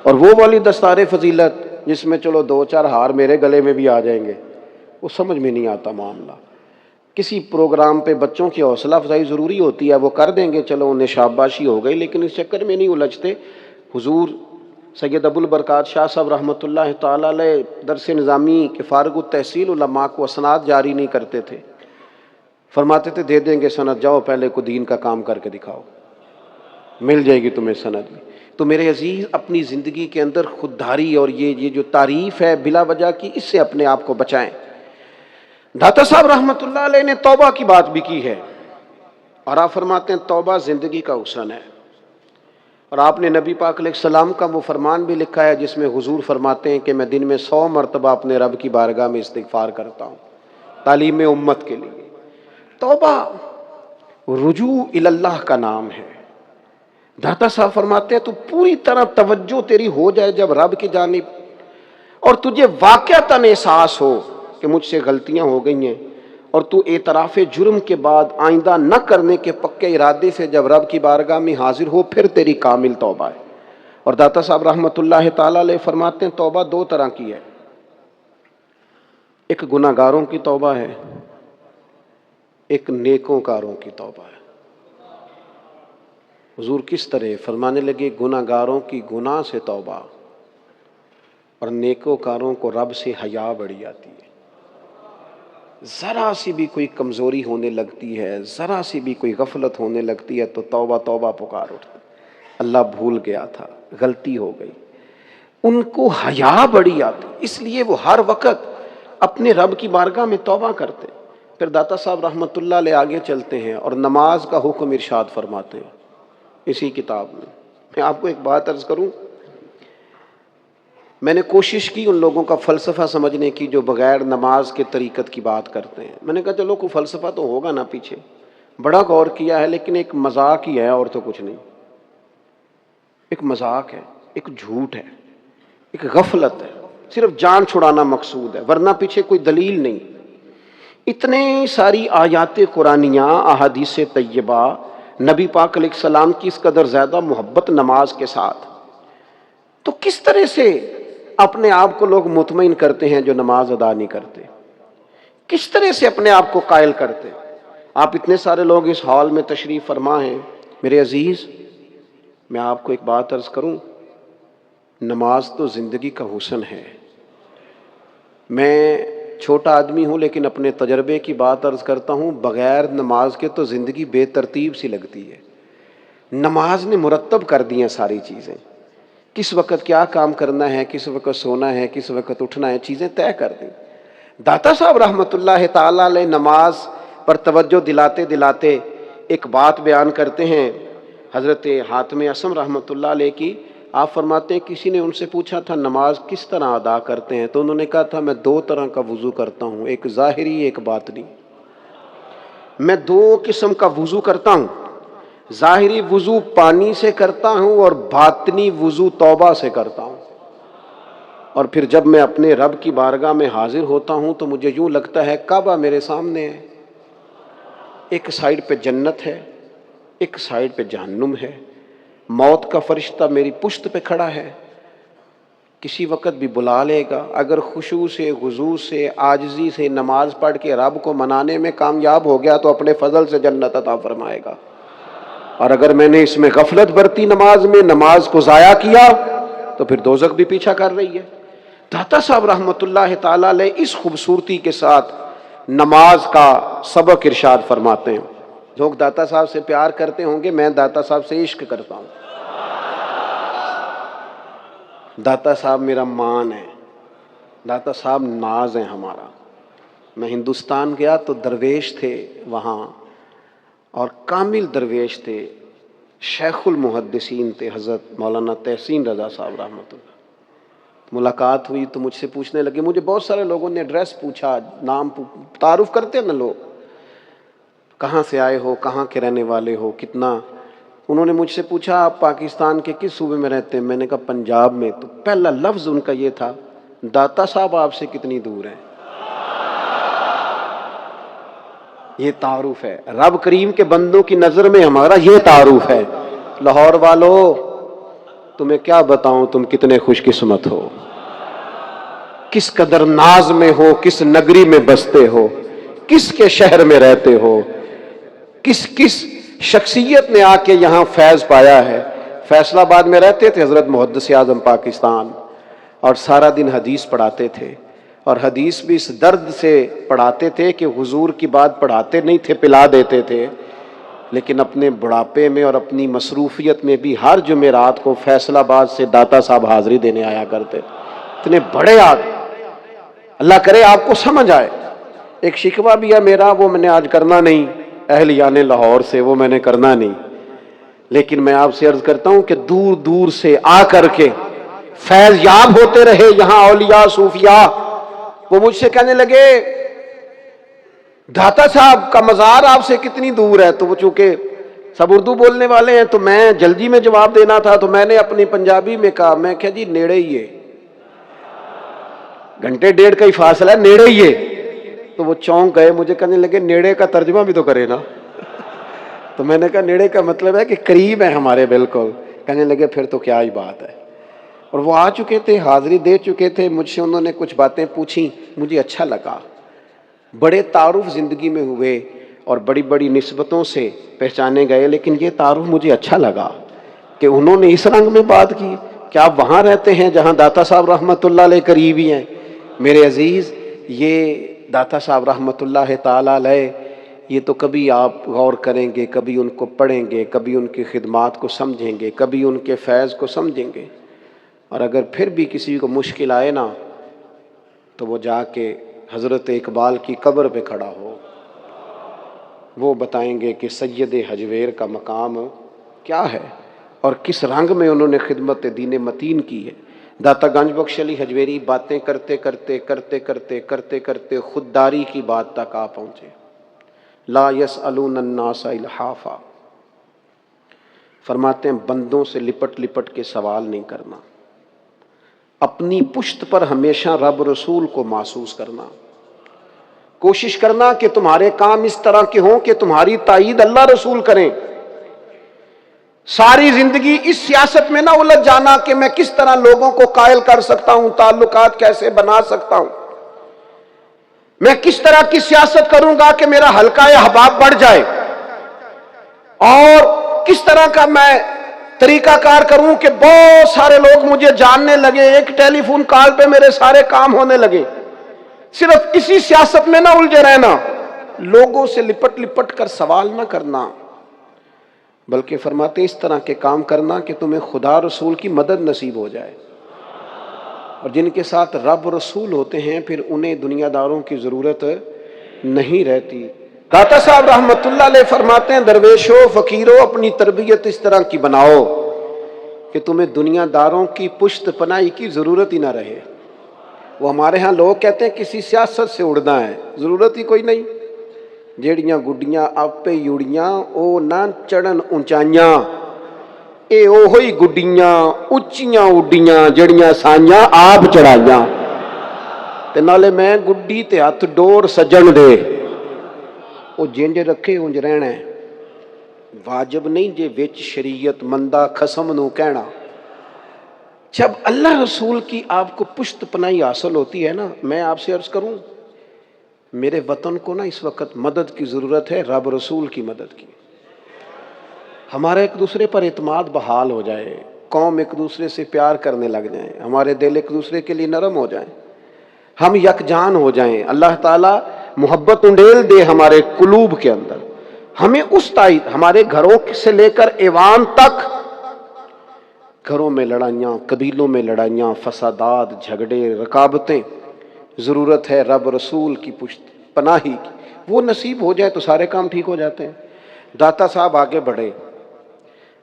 اور وہ والی دستار فضیلت جس میں چلو دو چار ہار میرے گلے میں بھی آ جائیں گے، وہ سمجھ میں نہیں آتا معاملہ. کسی پروگرام پہ بچوں کی حوصلہ افزائی ضروری ہوتی ہے، وہ کر دیں گے، چلو انہیں شاباشی ہو گئی، لیکن اس چکر میں نہیں الجھتے. حضور سید ابو البرکات شاہ صاحب رحمۃ اللہ تعالی علیہ درس نظامی کے فارغ التحصیل علماء کو اسناد جاری نہیں کرتے تھے. فرماتے تھے دے دیں گے سند، جاؤ پہلے کو دین کا کام کر کے دکھاؤ، مل جائے گی تمہیں سند بھی. تو میرے عزیز اپنی زندگی کے اندر خودداری اور یہ جو تعریف ہے بلا وجہ کی، اس سے اپنے آپ کو بچائیں. داتا صاحب رحمۃ اللہ علیہ نے توبہ کی بات بھی کی ہے، اور آپ فرماتے ہیں توبہ زندگی کا حسن ہے. اور آپ نے نبی پاک علیہ السلام کا وہ فرمان بھی لکھا ہے جس میں حضور فرماتے ہیں کہ میں دن میں 100 مرتبہ اپنے رب کی بارگاہ میں استغفار کرتا ہوں تعلیم امت کے لیے. توبہ رجوع اللہ کا نام ہے. داتا صاحب فرماتے ہیں تو پوری طرح توجہ تیری ہو جائے جب رب کی جانب، اور تجھے واقعتاً احساس ہو کہ مجھ سے غلطیاں ہو گئی ہیں، اور تو اعتراف جرم کے بعد آئندہ نہ کرنے کے پکے ارادے سے جب رب کی بارگاہ میں حاضر ہو، پھر تیری کامل توبہ ہے. اور داتا صاحب رحمۃ اللہ تعالی علیہ فرماتے ہیں توبہ دو طرح کی ہے. ایک گناہ گاروں کی توبہ ہے، ایک نیکوں کاروں کی توبہ ہے. حضور کس طرح فرمانے لگے گناہ گاروں کی گناہ سے توبہ، اور نیکوں کاروں کو رب سے حیا بڑی آتی ہے. ذرا سی بھی کوئی کمزوری ہونے لگتی ہے، ذرا سی بھی کوئی غفلت ہونے لگتی ہے تو توبہ توبہ پکار اٹھتا، اللہ بھول گیا تھا، غلطی ہو گئی. ان کو حیا بڑی آتی، اس لیے وہ ہر وقت اپنے رب کی بارگاہ میں توبہ کرتے. پھر داتا صاحب رحمۃ اللہ علیہ آگے چلتے ہیں اور نماز کا حکم ارشاد فرماتے ہیں اسی کتاب میں. میں آپ کو ایک بات عرض کروں، میں نے کوشش کی ان لوگوں کا فلسفہ سمجھنے کی جو بغیر نماز کے طریقت کی بات کرتے ہیں. میں نے کہا چلو کوئی فلسفہ تو ہوگا نا پیچھے، بڑا غور کیا ہے لیکن ایک مذاق ہی ہے اور تو کچھ نہیں. ایک مذاق ہے، ایک جھوٹ ہے، ایک غفلت ہے، صرف جان چھڑانا مقصود ہے، ورنہ پیچھے کوئی دلیل نہیں. اتنے ساری آیات قرآنیہ، احادیث طیبہ، نبی پاک علیہ السلام کی اس قدر زیادہ محبت نماز کے ساتھ، تو کس طرح سے اپنے آپ کو لوگ مطمئن کرتے ہیں جو نماز ادا نہیں کرتے؟ کس طرح سے اپنے آپ کو قائل کرتے؟ آپ اتنے سارے لوگ اس ہال میں تشریف فرما ہیں. میرے عزیز میں آپ کو ایک بات عرض کروں، نماز تو زندگی کا حسن ہے. میں چھوٹا آدمی ہوں لیکن اپنے تجربے کی بات عرض کرتا ہوں، بغیر نماز کے تو زندگی بے ترتیب سی لگتی ہے. نماز نے مرتب کر دی ہیں ساری چیزیں، کس وقت کیا کام کرنا ہے، کس وقت سونا ہے، کس وقت اٹھنا ہے، چیزیں طے کر دیں. داتا صاحب رحمۃ اللہ تعالی علیہ نماز پر توجہ دلاتے دلاتے ایک بات بیان کرتے ہیں حضرت حاتم اسم رحمۃ اللہ علیہ کی. آپ فرماتے ہیں کسی نے ان سے پوچھا تھا نماز کس طرح ادا کرتے ہیں، تو انہوں نے کہا تھا میں دو طرح کا وضو کرتا ہوں، ایک ظاہری ایک باطنی. میں دو قسم کا وضو کرتا ہوں، ظاہری وضو پانی سے کرتا ہوں اور باطنی وضو توبہ سے کرتا ہوں. اور پھر جب میں اپنے رب کی بارگاہ میں حاضر ہوتا ہوں تو مجھے یوں لگتا ہے کعبہ میرے سامنے ہے، ایک سائیڈ پہ جنت ہے، ایک سائیڈ پہ جہنم ہے، موت کا فرشتہ میری پشت پہ کھڑا ہے. کسی وقت بھی بلا لے گا. اگر خشوع سے، خضوع سے، عاجزی سے نماز پڑھ کے رب کو منانے میں کامیاب ہو گیا تو اپنے فضل سے جنت عطا فرمائے گا. اور اگر میں نے اس میں غفلت برتی نماز میں، نماز کو ضائع کیا، تو پھر دوزخ بھی پیچھا کر رہی ہے. داتا صاحب رحمۃ اللہ تعالی علیہ اس خوبصورتی کے ساتھ نماز کا سبق ارشاد فرماتے ہیں. لوگ داتا صاحب سے پیار کرتے ہوں گے، میں داتا صاحب سے عشق کرتا ہوں. داتا صاحب میرا مان ہے، داتا صاحب ناز ہے ہمارا. میں ہندوستان گیا تو درویش تھے وہاں، اور کامل درویش تھے. شیخ المحدثین تھے حضرت مولانا تحسین رضا صاحب رحمۃ اللہ. ملاقات ہوئی تو مجھ سے پوچھنے لگے، مجھے بہت سارے لوگوں نے ایڈریس پوچھا، نام تعارف کرتے ہیں نا لوگ، کہاں سے آئے ہو، کہاں کے رہنے والے ہو، کتنا. انہوں نے مجھ سے پوچھا آپ پاکستان کے کس صوبے میں رہتے ہیں؟ میں نے کہا پنجاب میں. تو پہلا لفظ ان کا یہ تھا، داتا صاحب آپ سے کتنی دور ہیں. یہ تعارف ہے رب کریم کے بندوں کی نظر میں، ہمارا یہ تعارف ہے. لاہور والو تمہیں کیا بتاؤں تم کتنے خوش قسمت ہو، کس قدر ناز میں ہو، کس نگری میں بستے ہو، کس کے شہر میں رہتے ہو، کس کس شخصیت نے آ کے یہاں فیض پایا ہے. فیصل آباد میں رہتے تھے حضرت محدث اعظم پاکستان، اور سارا دن حدیث پڑھاتے تھے. اور حدیث بھی اس درد سے پڑھاتے تھے کہ حضور کی بات پڑھاتے نہیں تھے، پلا دیتے تھے. لیکن اپنے بڑھاپے میں اور اپنی مصروفیت میں بھی ہر جمعرات کو فیصل آباد سے داتا صاحب حاضری دینے آیا کرتے. اتنے بڑے آدمی، اللہ کرے آپ کو سمجھ آئے. ایک شکوہ بھی ہے میرا، وہ میں نے آج کرنا نہیں، اہلیان لاہور سے، وہ میں نے کرنا نہیں. لیکن میں آپ سے عرض کرتا ہوں کہ دور دور سے آ کر کے فیض یاب ہوتے رہے یہاں اولیاء صوفیاء. وہ مجھ سے کہنے لگے داتا صاحب کا مزار آپ سے کتنی دور ہے؟ تو وہ چونکہ سب اردو بولنے والے ہیں تو میں جلدی میں جواب دینا تھا، تو میں نے اپنی پنجابی میں کہا، میں کہا جی نیڑے ہی ہے، گھنٹے ڈیڑھ کا ہی فاصلہ ہے، نیڑے ہی ہے. تو وہ چونک گئے، مجھے کہنے لگے نیڑے کا ترجمہ بھی تو کرے نا. تو میں نے کہا نیڑے کا مطلب ہے کہ قریب ہے ہمارے بالکل. کہنے لگے پھر تو کیا ہی بات ہے. اور وہ آ چکے تھے، حاضری دے چکے تھے. مجھ سے انہوں نے کچھ باتیں پوچھیں، مجھے اچھا لگا. بڑے تعارف زندگی میں ہوئے اور بڑی بڑی نسبتوں سے پہچانے گئے، لیکن یہ تعارف مجھے اچھا لگا کہ انہوں نے اس رنگ میں بات کی کہ آپ وہاں رہتے ہیں جہاں داتا صاحب رحمۃ اللہ علیہ قریب ہی ہیں. میرے عزیز، یہ داتا صاحب رحمۃ اللہ تعالی علیہ، یہ تو کبھی آپ غور کریں گے، کبھی ان کو پڑھیں گے، کبھی ان کی خدمات کو سمجھیں گے، کبھی ان کے فیض کو سمجھیں گے. اور اگر پھر بھی کسی کو مشکل آئے نا تو وہ جا کے حضرت اقبال کی قبر پہ کھڑا ہو، وہ بتائیں گے کہ سید حجویر کا مقام کیا ہے اور کس رنگ میں انہوں نے خدمت دین متین کی ہے. داتا گنج بخش علی حجویری باتیں کرتے کرتے کرتے کرتے کرتے کرتے خودداری کی بات تک آ پہنچے. لا یسألون الناس الحافا، فرماتے ہیں بندوں سے لپٹ لپٹ کے سوال نہیں کرنا، اپنی پشت پر ہمیشہ رب رسول کو محسوس کرنا. کوشش کرنا کہ تمہارے کام اس طرح کے ہوں کہ تمہاری تائید اللہ رسول کریں. ساری زندگی اس سیاست میں نہ الجھ جانا کہ میں کس طرح لوگوں کو قائل کر سکتا ہوں، تعلقات کیسے بنا سکتا ہوں، میں کس طرح کی سیاست کروں گا کہ میرا حلقہ احباب بڑھ جائے، اور کس طرح کا میں طریقہ کار کروں کہ بہت سارے لوگ مجھے جاننے لگے، ایک ٹیلی فون کال پہ میرے سارے کام ہونے لگے. صرف اسی سیاست میں نہ الجھے رہنا، لوگوں سے لپٹ لپٹ کر سوال نہ کرنا، بلکہ فرماتے اس طرح کے کام کرنا کہ تمہیں خدا رسول کی مدد نصیب ہو جائے. اور جن کے ساتھ رب رسول ہوتے ہیں پھر انہیں دنیا داروں کی ضرورت نہیں رہتی. داتا صاحب رحمت اللہ علیہ فرماتے ہیں درویشو فقیرو اپنی تربیت اس طرح کی بناؤ کہ تمہیں دنیا داروں کی پشت پناہی کی ضرورت ہی نہ رہے. وہ ہمارے ہاں لوگ کہتے ہیں کسی سیاست سے اڑنا ہے، ضرورت ہی کوئی نہیں. جیڑیاں گڈیاں آپے یوڑیاں او نہ چڑھن اونچائیاں، اے اوہی گڈیاں اچیاں اڈیاں جڑیاں سائیاں آپ چڑھائیاں. تے نالے میں گڈی تے ہاتھ ڈور سجن دے، او جنج رکھے انج رہنا ہے. واجب نہیں جے وچ شریعت مندہ خسم نو کہنا. جب اللہ رسول کی آپ کو پشت پناہی حاصل ہوتی ہے نا، میں آپ سے عرض کروں، میرے وطن کو نا اس وقت مدد کی ضرورت ہے، رب رسول کی مدد کی۔ ہمارا ایک دوسرے پر اعتماد بحال ہو جائے، قوم ایک دوسرے سے پیار کرنے لگ جائیں، ہمارے دل ایک دوسرے کے لیے نرم ہو جائیں، ہم یکجان ہو جائیں، اللہ تعالیٰ محبت انڈیل دے ہمارے قلوب کے اندر، ہمیں اس تائید، ہمارے گھروں سے لے کر ایوان تک، گھروں میں لڑائیاں، قبیلوں میں لڑائیاں، فسادات، جھگڑے، رکابتیں، ضرورت ہے رب رسول کی پشت پناہی کی۔ وہ نصیب ہو جائے تو سارے کام ٹھیک ہو جاتے ہیں۔ داتا صاحب آگے بڑھے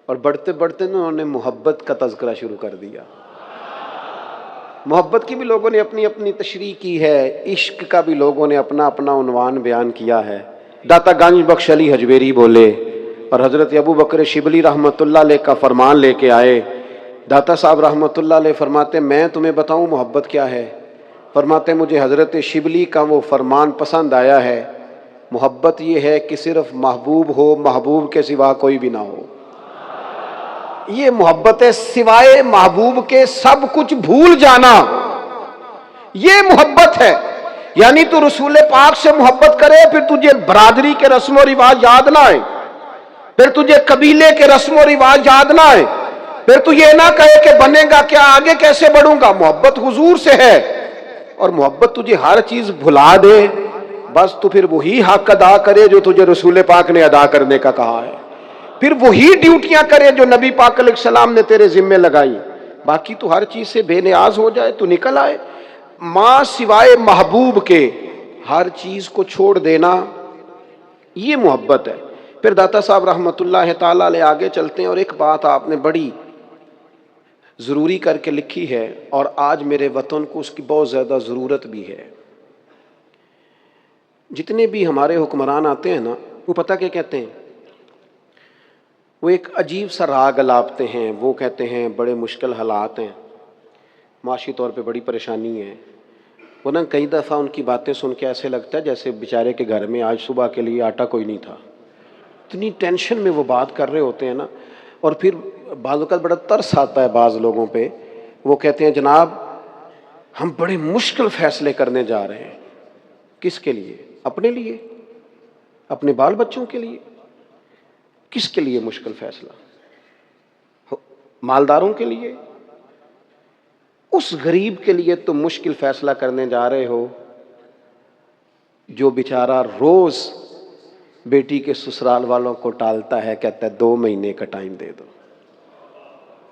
اور بڑھتے بڑھتے انہوں نے محبت کا تذکرہ شروع کر دیا۔ محبت کی بھی لوگوں نے اپنی اپنی تشریح کی ہے، عشق کا بھی لوگوں نے اپنا اپنا عنوان بیان کیا ہے۔ داتا گنج بخش علی حجویری بولے اور حضرت ابو بکر شبلی رحمۃ اللہ علیہ کا فرمان لے کے آئے۔ داتا صاحب رحمۃ اللہ علیہ فرماتے میں تمہیں بتاؤں محبت کیا ہے؟ فرماتے مجھے حضرت شبلی کا وہ فرمان پسند آیا ہے، محبت یہ ہے کہ صرف محبوب ہو، محبوب کے سوا کوئی بھی نہ ہو۔ یہ محبت ہے، سوائے محبوب کے سب کچھ بھول جانا، یہ محبت ہے۔ یعنی تو رسول پاک سے محبت کرے، پھر تجھے برادری کے رسم و رواج یاد نہ آئے، پھر تجھے قبیلے کے رسم و رواج یاد نہ آئے، پھر تو یہ نہ کہے کہ بنے گا کیا، آگے کیسے بڑھوں گا۔ محبت حضور سے ہے اور محبت تجھے ہر چیز بھلا دے، بس تو پھر وہی حق ادا کرے جو تجھے رسول پاک نے ادا کرنے کا کہا ہے، پھر وہی ڈیوٹیاں کرے جو نبی پاک علیہ السلام نے تیرے ذمے لگائی، باقی تو ہر چیز سے بے نیاز ہو جائے تو نکل آئے۔ ماں سوائے محبوب کے ہر چیز کو چھوڑ دینا، یہ محبت ہے۔ پھر داتا صاحب رحمۃ اللہ تعالیٰ علیہ آگے چلتے ہیں، اور ایک بات آپ نے بڑی ضروری کر کے لکھی ہے، اور آج میرے وطن کو اس کی بہت زیادہ ضرورت بھی ہے۔ جتنے بھی ہمارے حکمران آتے ہیں نا، وہ پتہ کیا کہتے ہیں؟ وہ ایک عجیب سا راگ الاپتے ہیں، وہ کہتے ہیں بڑے مشکل حالات ہیں، معاشی طور پہ بڑی پریشانی ہے۔ وہ نا کئی دفعہ ان کی باتیں سن کے ایسے لگتا ہے جیسے بیچارے کے گھر میں آج صبح کے لیے آٹا کوئی نہیں تھا، اتنی ٹینشن میں وہ بات کر رہے ہوتے ہیں نا۔ اور پھر بعض اوقات بڑا ترس آتا ہے بعض لوگوں پہ، وہ کہتے ہیں جناب ہم بڑے مشکل فیصلے کرنے جا رہے ہیں۔ کس کے لیے؟ اپنے لیے، اپنے بال بچوں کے لیے؟ کس کے لیے مشکل فیصلہ؟ مالداروں کے لیے؟ اس غریب کے لیے تم مشکل فیصلہ کرنے جا رہے ہو جو بیچارہ روز بیٹی کے سسرال والوں کو ٹالتا ہے، کہتا ہے 2 مہینے کا ٹائم دے دو،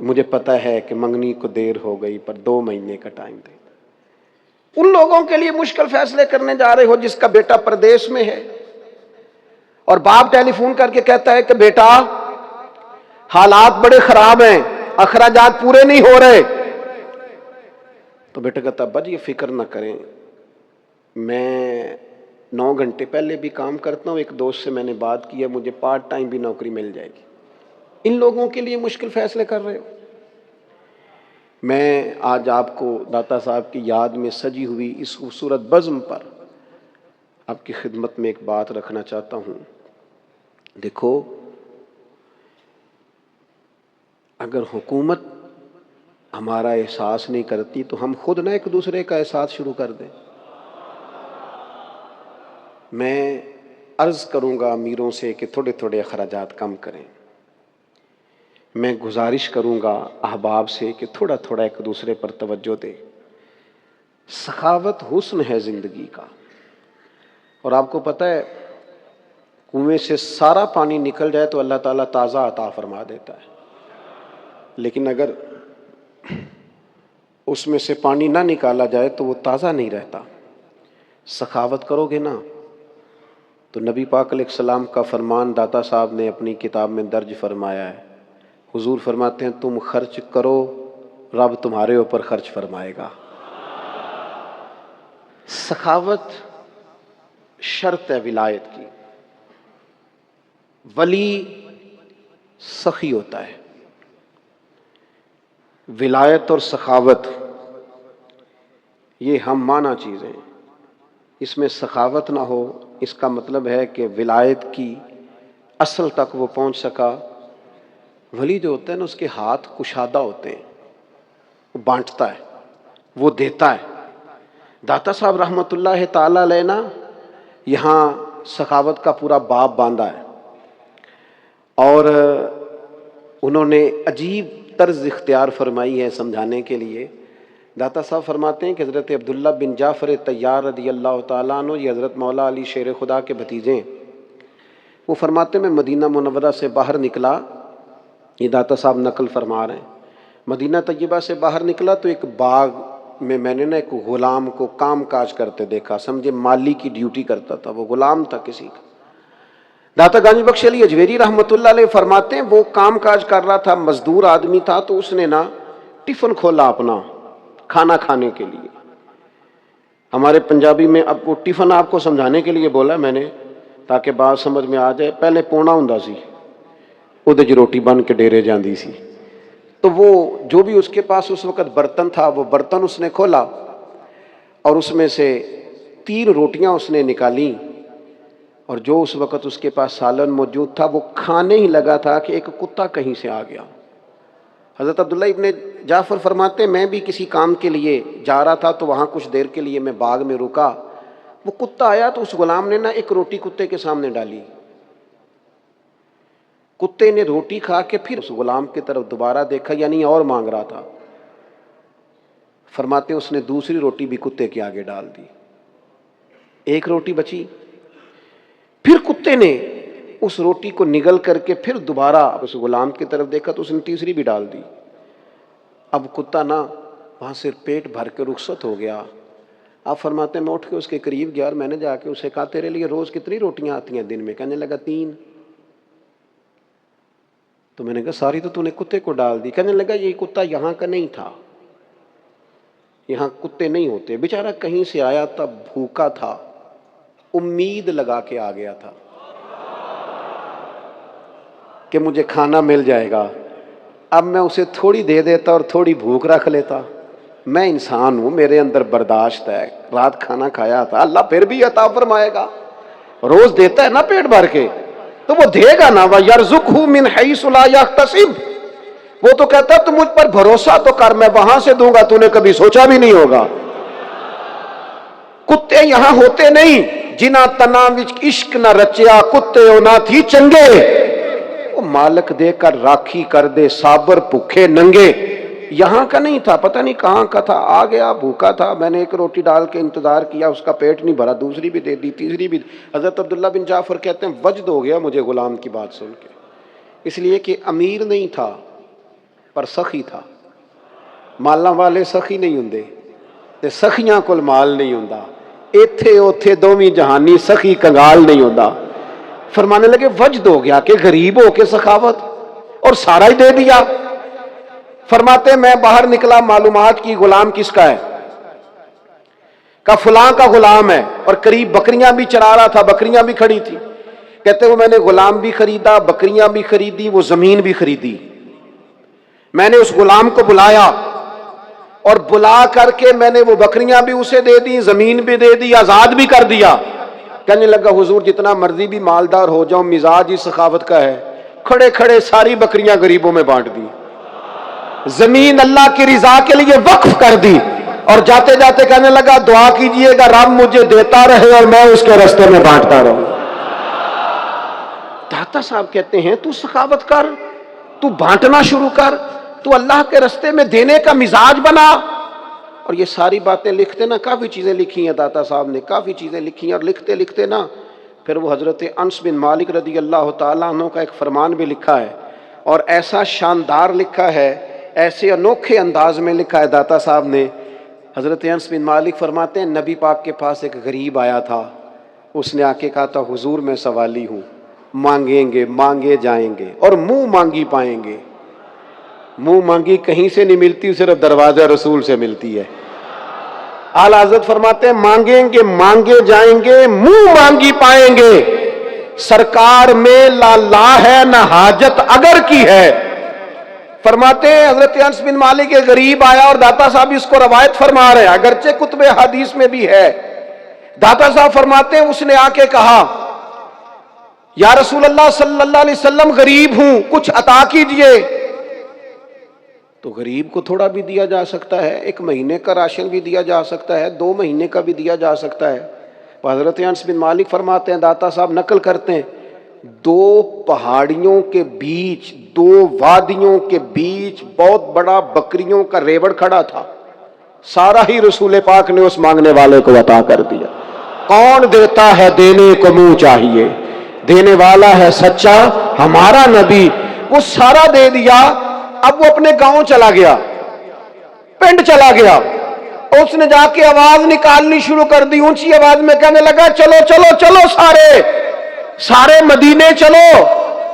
مجھے پتہ ہے کہ منگنی کو دیر ہو گئی پر 2 مہینے کا ٹائم دے دو۔ ان لوگوں کے لیے مشکل فیصلے کرنے جا رہے ہو جس کا بیٹا پردیس میں ہے، اور باپ ٹیلی فون کر کے کہتا ہے کہ بیٹا حالات بڑے خراب ہیں، اخراجات پورے نہیں ہو رہے۔ تو بیٹا کہتا ابا جی یہ فکر نہ کریں، میں 9 گھنٹے پہلے بھی کام کرتا ہوں، ایک دوست سے میں نے بات کی ہے، مجھے پارٹ ٹائم بھی نوکری مل جائے گی۔ ان لوگوں کے لیے مشکل فیصلے کر رہے ہو۔ میں آج آپ کو داتا صاحب کی یاد میں سجی ہوئی اس خوبصورت بزم پر آپ کی خدمت میں ایک بات رکھنا چاہتا ہوں۔ دیکھو، اگر حکومت ہمارا احساس نہیں کرتی تو ہم خود نہ ایک دوسرے کا احساس شروع کر دیں۔ میں عرض کروں گا امیروں سے کہ تھوڑے تھوڑے اخراجات کم کریں، میں گزارش کروں گا احباب سے کہ تھوڑا تھوڑا ایک دوسرے پر توجہ دیں۔ سخاوت حسن ہے زندگی کا، اور آپ کو پتہ ہے کنویں سے سارا پانی نکل جائے تو اللہ تعالیٰ تازہ عطا فرما دیتا ہے، لیکن اگر اس میں سے پانی نہ نکالا جائے تو وہ تازہ نہیں رہتا۔ سخاوت کرو گے نا تو نبی پاک علیہ السلام کا فرمان داتا صاحب نے اپنی کتاب میں درج فرمایا ہے۔ حضور فرماتے ہیں تم خرچ کرو، رب تمہارے اوپر خرچ فرمائے گا۔ سخاوت شرط ہے ولایت کی۔ ولی سخی ہوتا ہے۔ ولایت اور سخاوت یہ ہم معنی چیزیں ہیں، اس میں سخاوت نہ ہو اس کا مطلب ہے کہ ولایت کی اصل تک وہ پہنچ سکا۔ ولی جو ہوتا ہے نا اس کے ہاتھ کشادہ ہوتے ہیں، وہ بانٹتا ہے، وہ دیتا ہے۔ داتا صاحب رحمۃ اللہ تعالی علیہ نا یہاں سخاوت کا پورا باب باندھا ہے، اور انہوں نے عجیب طرز اختیار فرمائی ہے سمجھانے کے لیے۔ داتا صاحب فرماتے ہیں کہ حضرت عبداللہ بن جعفر طیار رضی اللہ تعالیٰ عنہ، یہ حضرت مولا علی شیر خدا کے بھتیجے ہیں، وہ فرماتے ہیں میں مدینہ منورہ سے باہر نکلا، یہ داتا صاحب نقل فرما رہے ہیں، مدینہ طیبہ سے باہر نکلا تو ایک باغ میں نے نا ایک غلام کو کام کاج کرتے دیکھا، سمجھے مالی کی ڈیوٹی کرتا تھا، وہ غلام تھا کسی کا۔ داتا گنج بخش علی اجویری رحمۃ اللہ علیہ فرماتے ہیں وہ کام کاج کر رہا تھا، مزدور آدمی تھا، تو اس نے نا ٹفن کھولا اپنا کھانا کھانے کے لیے۔ ہمارے پنجابی میں اب وہ ٹفن آپ کو سمجھانے کے لیے بولا میں نے تاکہ بات سمجھ میں آ جائے، پہلے پونا ہوندا سی، اودے وچ روٹی بن کے ڈیرے جاندی سی، تو وہ جو بھی اس کے پاس اس وقت برتن تھا وہ برتن اس نے کھولا اور اس میں سے 3 روٹیاں اس نے نکالی، اور جو اس وقت اس کے پاس سالن موجود تھا وہ کھانے ہی لگا تھا کہ ایک کتا کہیں سے آ گیا۔ حضرت عبداللہ ابن جعفر فرماتے ہیں میں بھی کسی کام کے لیے جا رہا تھا تو وہاں کچھ دیر کے لیے میں باغ میں رکا، وہ کتا آیا تو اس غلام نے نا ایک روٹی کتے کے سامنے ڈالی، کتے نے روٹی کھا کے پھر اس غلام کی طرف دوبارہ دیکھا، یعنی اور مانگ رہا تھا، فرماتے ہیں اس نے دوسری روٹی بھی کتے کے آگے ڈال دی، ایک روٹی بچی، پھر کتے نے اس روٹی کو نگل کر کے پھر دوبارہ اس غلام کی طرف دیکھا تو اس نے تیسری بھی ڈال دی۔ اب کتا نا وہاں سے پیٹ بھر کے رخصت ہو گیا۔ آپ فرماتے ہیں میں اٹھ کے اس کے قریب گیا اور میں نے جا کے اسے کہا تیرے لیے روز کتنی روٹیاں آتی ہیں دن میں؟ کہنے لگا 3۔ تو میں نے کہا ساری تو نے کتے کو ڈال دی۔ کہنے لگا یہ کتا یہاں کا نہیں تھا، یہاں کتے نہیں ہوتے، بیچارہ کہیں سے آیا تھا، بھوکا تھا، امید لگا کے آ گیا تھا کہ مجھے کھانا مل جائے گا، اب میں اسے تھوڑی دے دیتا اور تھوڑی بھوک رکھ لیتا، میں انسان ہوں، میرے اندر برداشت ہے، رات کھانا کھایا تھا، اللہ پھر بھی عطا فرمائے گا، روز دیتا ہے نا پیٹ بھر کے تو وہ دے گا نا، وَيَرْزُقْهُ مِنْ حَيْثُ لَا يَحْتَسِبُ، وہ تو کہتا ہے تو مجھ پر بھروسہ تو کر، میں وہاں سے دوں گا، تو نے کبھی سوچا بھی نہیں ہوگا۔ کتے یہاں ہوتے نہیں، جنہ تنا وچ عشق نہ رچیا، کتے نہ تھی چنگے، وہ مالک دے کر راکھی کر دے، صابر بھوکے ننگے، یہاں کا نہیں تھا، پتہ نہیں کہاں کا تھا، آ گیا بھوکا تھا، میں نے ایک روٹی ڈال کے انتظار کیا، اس کا پیٹ نہیں بھرا، دوسری بھی دے دی، تیسری بھی۔ حضرت عبداللہ بن جعفر کہتے ہیں وجد ہو گیا مجھے غلام کی بات سن کے، اس لیے کہ امیر نہیں تھا پر سخی تھا، مالاں والے سخی نہیں ہوندے تے سخیاں کول مال نہیں ہوندا، ایتھے اوتھے دوویں جہانی سخی کنگال نہیں ہوندا۔ فرمانے لگے وجد ہو گیا کہ غریب ہو کے سخاوت، اور سارا ہی دے دیا۔ فرماتے میں باہر نکلا، معلومات کی غلام کس کا ہے، کا فلاں کا غلام ہے، اور قریب بکریاں بھی چرا رہا تھا، بکریاں بھی کھڑی تھی، کہتے وہ میں نے غلام بھی خریدا، بکریاں بھی خریدی، وہ زمین بھی خریدی، میں نے اس غلام کو بلایا اور بلا کر کے میں نے وہ بکریاں بھی اسے دے دی، زمین بھی دے دی، آزاد بھی کر دیا۔ کہنے لگا حضور جتنا مرضی بھی مالدار ہو جاؤں، مزاج ہی سخاوت کا ہے، کھڑے کھڑے ساری بکریاں غریبوں میں بانٹ دی، زمین اللہ کی رضا کے لیے وقف کر دی، اور جاتے جاتے کہنے لگا دعا کیجئے گا رب مجھے دیتا رہے اور میں اس کے راستے میں بانٹتا رہوں۔ داتا صاحب کہتے ہیں تو سخاوت کر، تو بانٹنا شروع کر، تو اللہ کے راستے میں دینے کا مزاج بنا۔ اور یہ ساری باتیں لکھتے نا، کافی چیزیں لکھی ہیں داتا صاحب نے، کافی چیزیں لکھی ہیں، اور لکھتے لکھتے نا پھر وہ حضرت انس بن مالک رضی اللہ تعالیٰ عنہ کا ایک فرمان بھی لکھا ہے، اور ایسا شاندار لکھا ہے، ایسے انوکھے انداز میں لکھا ہے داتا صاحب نے۔ حضرت انس بن مالک فرماتے ہیں نبی پاک کے پاس ایک غریب آیا تھا، اس نے آ کے کہا تھا حضور میں سوالی ہوں، مانگیں گے مانگے جائیں گے اور منہ مانگی پائیں گے، منہ مانگی کہیں سے نہیں ملتی، صرف دروازہ رسول سے ملتی ہے۔ اعلیٰ حضرت فرماتے ہیں مانگیں گے مانگے جائیں گے، منہ مانگی پائیں گے، سرکار میں لا لا ہے نہ حاجت اگر کی ہے۔ فرماتے ہیں حضرت انس بن مالک کے غریب آیا اور داتا صاحب اس کو روایت فرما رہے ہیں، اگرچہ کتب حدیث میں بھی ہے۔ داتا صاحب فرماتے ہیں اس نے آ کے کہا یا رسول اللہ صلی اللہ علیہ وسلم غریب ہوں، کچھ عطا کیجئے۔ تو غریب کو تھوڑا بھی دیا جا سکتا ہے، 1 مہینے کا راشن بھی دیا جا سکتا ہے، 2 مہینے کا بھی دیا جا سکتا ہے۔ حضرت انس بن مالک فرماتے ہیں، داتا صاحب نقل کرتے ہیں، 2 پہاڑیوں کے بیچ، 2 وادیوں کے بیچ بہت بڑا بکریوں کا ریوڑ کھڑا تھا، سارا ہی رسول پاک نے اس مانگنے والے کو عطا کر دیا۔ کون دیتا ہے؟ دینے کو منہ چاہیے، دینے والا ہے سچا ہمارا نبی، وہ سارا دے دیا۔ اب وہ اپنے گاؤں چلا گیا، پنڈ چلا گیا، اس نے جا کے آواز نکالنی شروع کر دی، اونچی آواز میں کہنے لگا، چلو چلو چلو سارے مدینے چلو،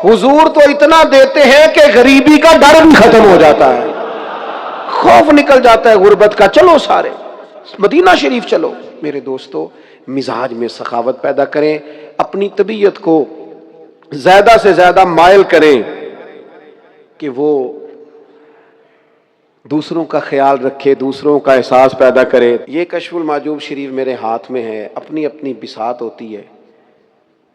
حضور تو اتنا دیتے ہیں کہ غریبی کا ڈر بھی ختم ہو جاتا ہے، خوف نکل جاتا ہے غربت کا، چلو سارے مدینہ شریف چلو۔ میرے دوستو، مزاج میں سخاوت پیدا کریں، اپنی طبیعت کو زیادہ سے زیادہ مائل کریں کہ وہ دوسروں کا خیال رکھے، دوسروں کا احساس پیدا کرے۔ یہ کشف المحجوب شریف میرے ہاتھ میں ہے، اپنی اپنی بساط ہوتی ہے۔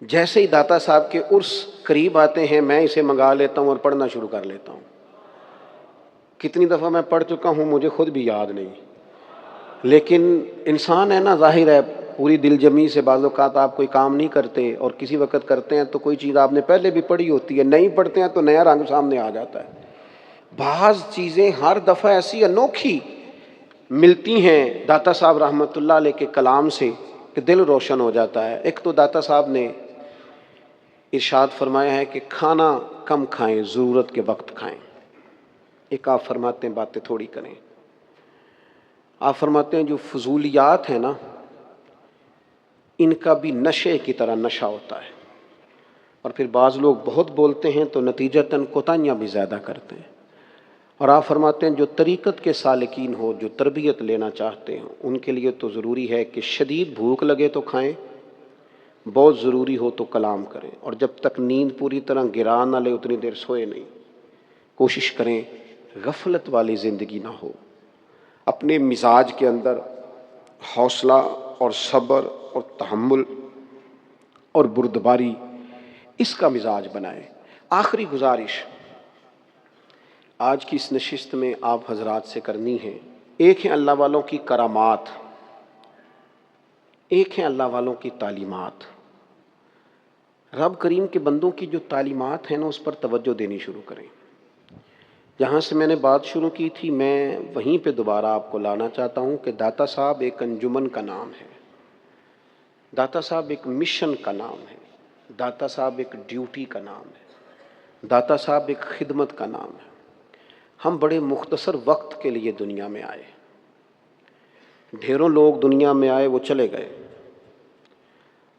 جیسے ہی داتا صاحب کے عرس قریب آتے ہیں، میں اسے منگا لیتا ہوں اور پڑھنا شروع کر لیتا ہوں۔ کتنی دفعہ میں پڑھ چکا ہوں مجھے خود بھی یاد نہیں، لیکن انسان ہے نا، ظاہر ہے پوری دل جمی سے بعض اوقات آپ کوئی کام نہیں کرتے، اور کسی وقت کرتے ہیں تو کوئی چیز آپ نے پہلے بھی پڑھی ہوتی ہے، نہیں پڑھتے ہیں تو نیا رنگ سامنے آ جاتا ہے۔ بعض چیزیں ہر دفعہ ایسی انوکھی ملتی ہیں داتا صاحب رحمۃ اللہ علیہ کے کلام سے کہ دل روشن ہو جاتا ہے۔ ایک تو داتا صاحب نے ارشاد فرمایا ہے کہ کھانا کم کھائیں، ضرورت کے وقت کھائیں۔ ایک آپ فرماتے ہیں باتیں تھوڑی کریں، آپ فرماتے ہیں جو فضولیات ہیں نا، ان کا بھی نشے کی طرح نشہ ہوتا ہے، اور پھر بعض لوگ بہت بولتے ہیں تو نتیجتاً کوتاہیاں بھی زیادہ کرتے ہیں۔ اور آپ فرماتے ہیں جو طریقت کے سالکین ہو، جو تربیت لینا چاہتے ہیں، ان کے لیے تو ضروری ہے کہ شدید بھوک لگے تو کھائیں، بہت ضروری ہو تو کلام کریں، اور جب تک نیند پوری طرح گرا نہ لے اتنی دیر سوئے نہیں۔ کوشش کریں غفلت والی زندگی نہ ہو، اپنے مزاج کے اندر حوصلہ اور صبر اور تحمل اور بردباری، اس کا مزاج بنائیں۔ آخری گزارش آج کی اس نشست میں آپ حضرات سے کرنی ہے۔ ایک ہے اللہ والوں کی کرامات، ایک ہے اللہ والوں کی تعلیمات۔ رب کریم کے بندوں کی جو تعلیمات ہیں نا، اس پر توجہ دینی شروع کریں۔ جہاں سے میں نے بات شروع کی تھی، میں وہیں پہ دوبارہ آپ کو لانا چاہتا ہوں کہ داتا صاحب ایک انجمن کا نام ہے، داتا صاحب ایک مشن کا نام ہے، داتا صاحب ایک ڈیوٹی کا نام ہے، داتا صاحب ایک خدمت کا نام ہے۔ ہم بڑے مختصر وقت کے لیے دنیا میں آئے، ڈھیروں لوگ دنیا میں آئے وہ چلے گئے،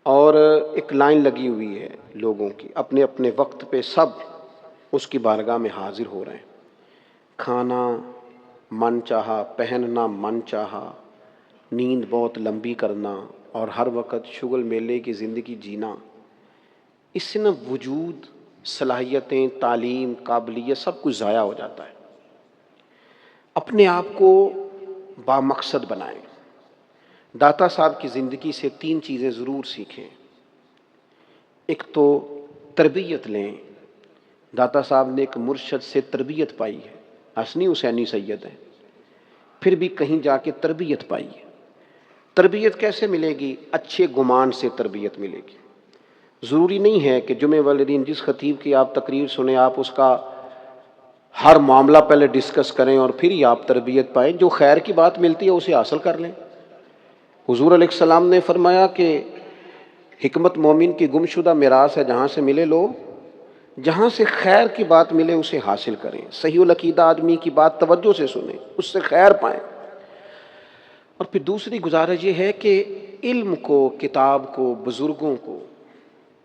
اور ایک لائن لگی ہوئی ہے لوگوں کی، اپنے اپنے وقت پہ سب اس کی بارگاہ میں حاضر ہو رہے ہیں۔ کھانا من چاہا، پہننا من چاہا، نیند بہت لمبی کرنا، اور ہر وقت شغل میلے کی زندگی جینا، اس سے نا وجود، صلاحیتیں، تعلیم، قابلیت سب کچھ ضائع ہو جاتا ہے۔ اپنے آپ کو بامقصد بنائیں۔ داتا صاحب کی زندگی سے 3 چیزیں ضرور سیکھیں۔ ایک تو تربیت لیں، داتا صاحب نے ایک مرشد سے تربیت پائی ہے، حسنی حسینی سید ہیں، پھر بھی کہیں جا کے تربیت پائی ہے۔ تربیت کیسے ملے گی؟ اچھے گمان سے تربیت ملے گی۔ ضروری نہیں ہے کہ جمعہ والے دن جس خطیب کی آپ تقریر سنیں آپ اس کا ہر معاملہ پہلے ڈسکس کریں اور پھر ہی آپ تربیت پائیں۔ جو خیر کی بات ملتی ہے اسے حاصل کر لیں۔ حضور علیہ السلام نے فرمایا کہ حکمت مومن کی گمشدہ میراث ہے، جہاں سے ملے لو، جہاں سے خیر کی بات ملے اسے حاصل کریں۔ صحیح العقیدہ آدمی کی بات توجہ سے سنیں، اس سے خیر پائیں۔ اور پھر دوسری گزارش یہ ہے کہ علم کو، کتاب کو، بزرگوں کو،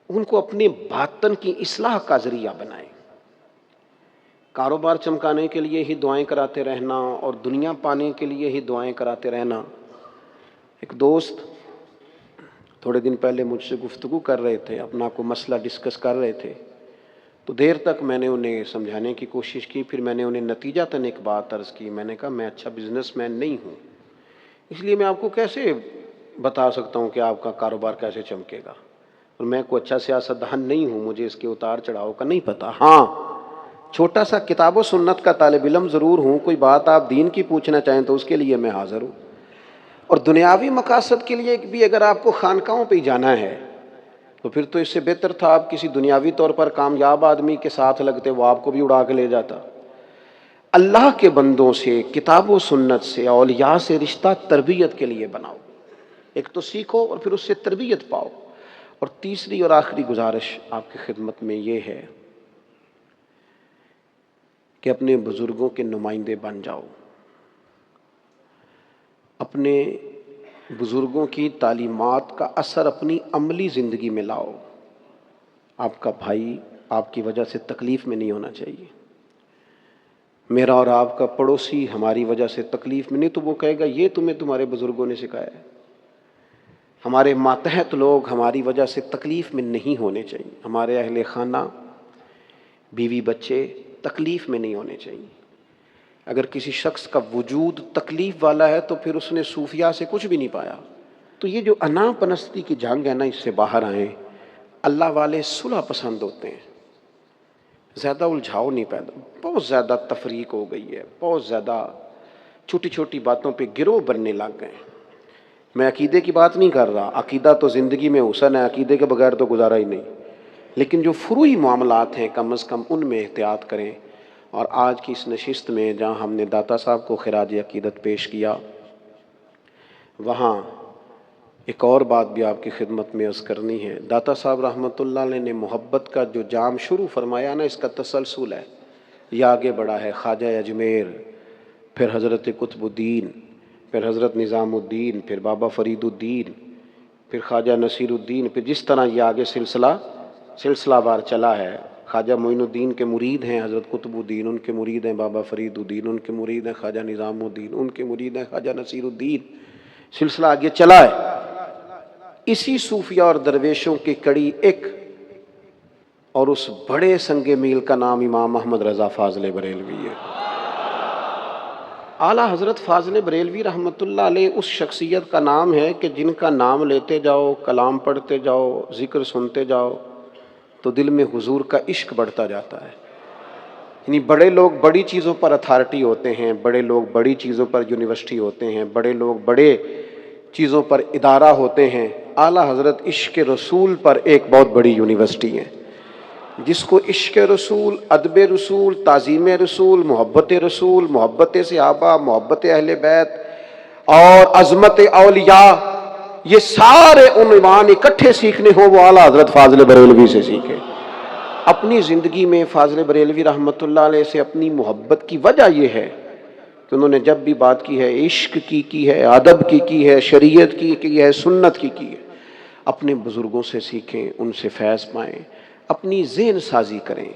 ان کو اپنے باطن کی اصلاح کا ذریعہ بنائیں۔ کاروبار چمکانے کے لیے ہی دعائیں کراتے رہنا اور دنیا پانے کے لیے ہی دعائیں کراتے رہنا۔ ایک دوست تھوڑے دن پہلے مجھ سے گفتگو کر رہے تھے، اپنا کوئی مسئلہ ڈسکس کر رہے تھے، تو دیر تک میں نے انہیں سمجھانے کی کوشش کی، پھر میں نے انہیں نتیجتاً ایک بات عرض کی، میں نے کہا میں اچھا بزنس مین نہیں ہوں، اس لیے میں آپ کو کیسے بتا سکتا ہوں کہ آپ کا کاروبار کیسے چمکے گا، اور میں کوئی اچھا سیاست دان نہیں ہوں، مجھے اس کے اتار چڑھاؤ کا نہیں پتہ۔ ہاں، چھوٹا سا کتاب و سنت کا طالب علم ضرور ہوں، کوئی بات آپ دین کی پوچھنا چاہیں تو اس کے لیے میں حاضر ہوں، اور دنیاوی مقاصد کے لیے بھی اگر آپ کو خانقاہوں پہ ہی جانا ہے تو پھر تو اس سے بہتر تھا آپ کسی دنیاوی طور پر کامیاب آدمی کے ساتھ لگتے، وہ آپ کو بھی اڑا کے لے جاتا۔ اللہ کے بندوں سے، کتاب و سنت سے، اولیاء سے رشتہ تربیت کے لیے بناؤ، ایک تو سیکھو اور پھر اس سے تربیت پاؤ۔ اور تیسری اور آخری گزارش آپ کی خدمت میں یہ ہے کہ اپنے بزرگوں کے نمائندے بن جاؤ، اپنے بزرگوں کی تعلیمات کا اثر اپنی عملی زندگی میں لاؤ۔ آپ کا بھائی آپ کی وجہ سے تکلیف میں نہیں ہونا چاہیے، میرا اور آپ کا پڑوسی ہماری وجہ سے تکلیف میں نہیں تو وہ کہے گا یہ تمہیں تمہارے بزرگوں نے سکھایا ہے۔ ہمارے ماتحت لوگ ہماری وجہ سے تکلیف میں نہیں ہونے چاہیے، ہمارے اہل خانہ، بیوی بچے تکلیف میں نہیں ہونے چاہیے۔ اگر کسی شخص کا وجود تکلیف والا ہے تو پھر اس نے صوفیاء سے کچھ بھی نہیں پایا۔ تو یہ جو انا پرستی کی جنگ ہے نا، اس سے باہر آئیں۔ اللہ والے صلح پسند ہوتے ہیں، زیادہ الجھاؤ نہیں پیدا، بہت زیادہ تفریق ہو گئی ہے، بہت زیادہ چھوٹی چھوٹی باتوں پہ گروہ بننے لگ گئے ہیں۔ میں عقیدے کی بات نہیں کر رہا، عقیدہ تو زندگی میں حسن ہے، عقیدے کے بغیر تو گزارا ہی نہیں، لیکن جو فروعی معاملات ہیں کم از کم ان میں احتیاط کریں۔ اور آج کی اس نشست میں جہاں ہم نے داتا صاحب کو خراج عقیدت پیش کیا، وہاں ایک اور بات بھی آپ کی خدمت میں عرض کرنی ہے۔ داتا صاحب رحمۃ اللہ علیہ نے محبت کا جو جام شروع فرمایا نا، اس کا تسلسل ہے، یہ آگے بڑھا ہے خواجہ اجمیر، پھر حضرت قطب الدین، پھر حضرت نظام الدین، پھر بابا فرید الدین، پھر خواجہ نصیر الدین، پھر جس طرح یہ آگے سلسلہ وار چلا ہے۔ خواجہ معین الدین کے مرید ہیں حضرت قطب الدین، ان کے مرید ہیں بابا فرید الدین، ان کے مرید ہیں خواجہ نظام الدین، ان کے مرید ہیں خواجہ نصیر الدین، سلسلہ آگے چلا ہے۔ اسی صوفیاء اور درویشوں کی کڑی ایک اور اس بڑے سنگ میل کا نام امام احمد رضا فاضل بریلوی ہے۔ اعلیٰ حضرت فاضل بریلوی رحمۃ اللہ علیہ اس شخصیت کا نام ہے کہ جن کا نام لیتے جاؤ، کلام پڑھتے جاؤ، ذکر سنتے جاؤ تو دل میں حضور کا عشق بڑھتا جاتا ہے۔ یعنی بڑے لوگ بڑی چیزوں پر اتھارٹی ہوتے ہیں، بڑے لوگ بڑی چیزوں پر یونیورسٹی ہوتے ہیں، بڑے لوگ بڑے چیزوں پر ادارہ ہوتے ہیں، اعلیٰ حضرت عشق رسول پر ایک بہت بڑی یونیورسٹی ہے، جس کو عشق رسول، ادب رسول، تعظیم رسول، محبت صحابہ، محبت اہل بیت اور عظمت اولیاء، یہ سارے عنوان اکٹھے سیکھنے ہوں وہ اعلیٰ حضرت فاضل بریلوی سے سیکھے۔ اپنی زندگی میں فاضل بریلوی رحمۃ اللہ علیہ سے اپنی محبت کی وجہ یہ ہے کہ انہوں نے جب بھی بات کی ہے عشق کی ہے، ادب کی ہے، شریعت کی ہے، سنت کی ہے۔ اپنے بزرگوں سے سیکھیں، ان سے فیض پائیں، اپنی ذہن سازی کریں۔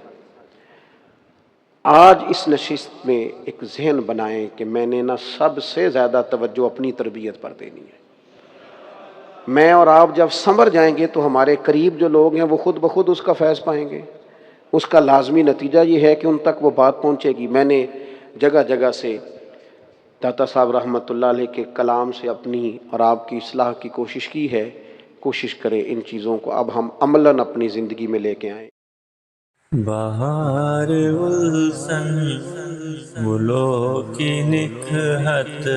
آج اس نشست میں ایک ذہن بنائیں کہ میں نے نا سب سے زیادہ توجہ اپنی تربیت پر دینی ہے۔ میں اور آپ جب سنور جائیں گے تو ہمارے قریب جو لوگ ہیں وہ خود بخود اس کا فیض پائیں گے۔ اس کا لازمی نتیجہ یہ ہے کہ ان تک وہ بات پہنچے گی۔ میں نے جگہ جگہ سے داتا صاحب رحمۃ اللہ علیہ کے کلام سے اپنی اور آپ کی اصلاح کی کوشش کی ہے۔ کوشش کریں ان چیزوں کو اب ہم عملاً اپنی زندگی میں لے کے آئیں۔ بہار السن گلوں کی نکہت،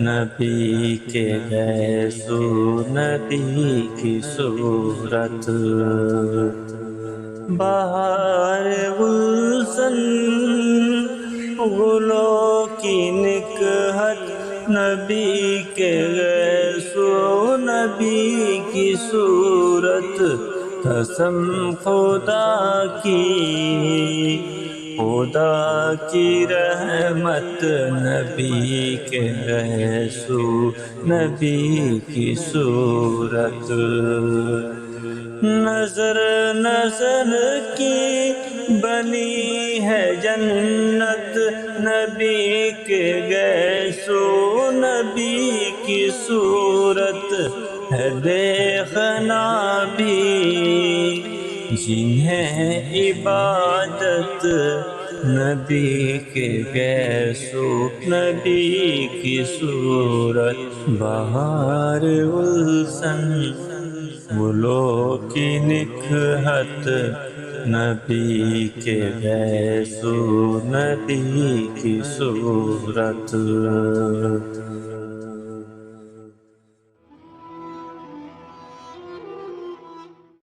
نبی کے گیسو نبی کی صورت۔ بہار السن گلوں کی نکہت، نبی کے گیسو نبی کی صورت۔ قسم خدا کی رحمت، نبی کے گیسو نبی کی صورت۔ نظر کی بنی ہے جنت، نبی کے گیسو نبی کی صورت ہے دیکھنا بھی جنہیں عبادت، نبی کے گیسو نبی کی صورت۔ بہار السن گلوں کی نکہت، نبی کے ویسو نبی کی صورت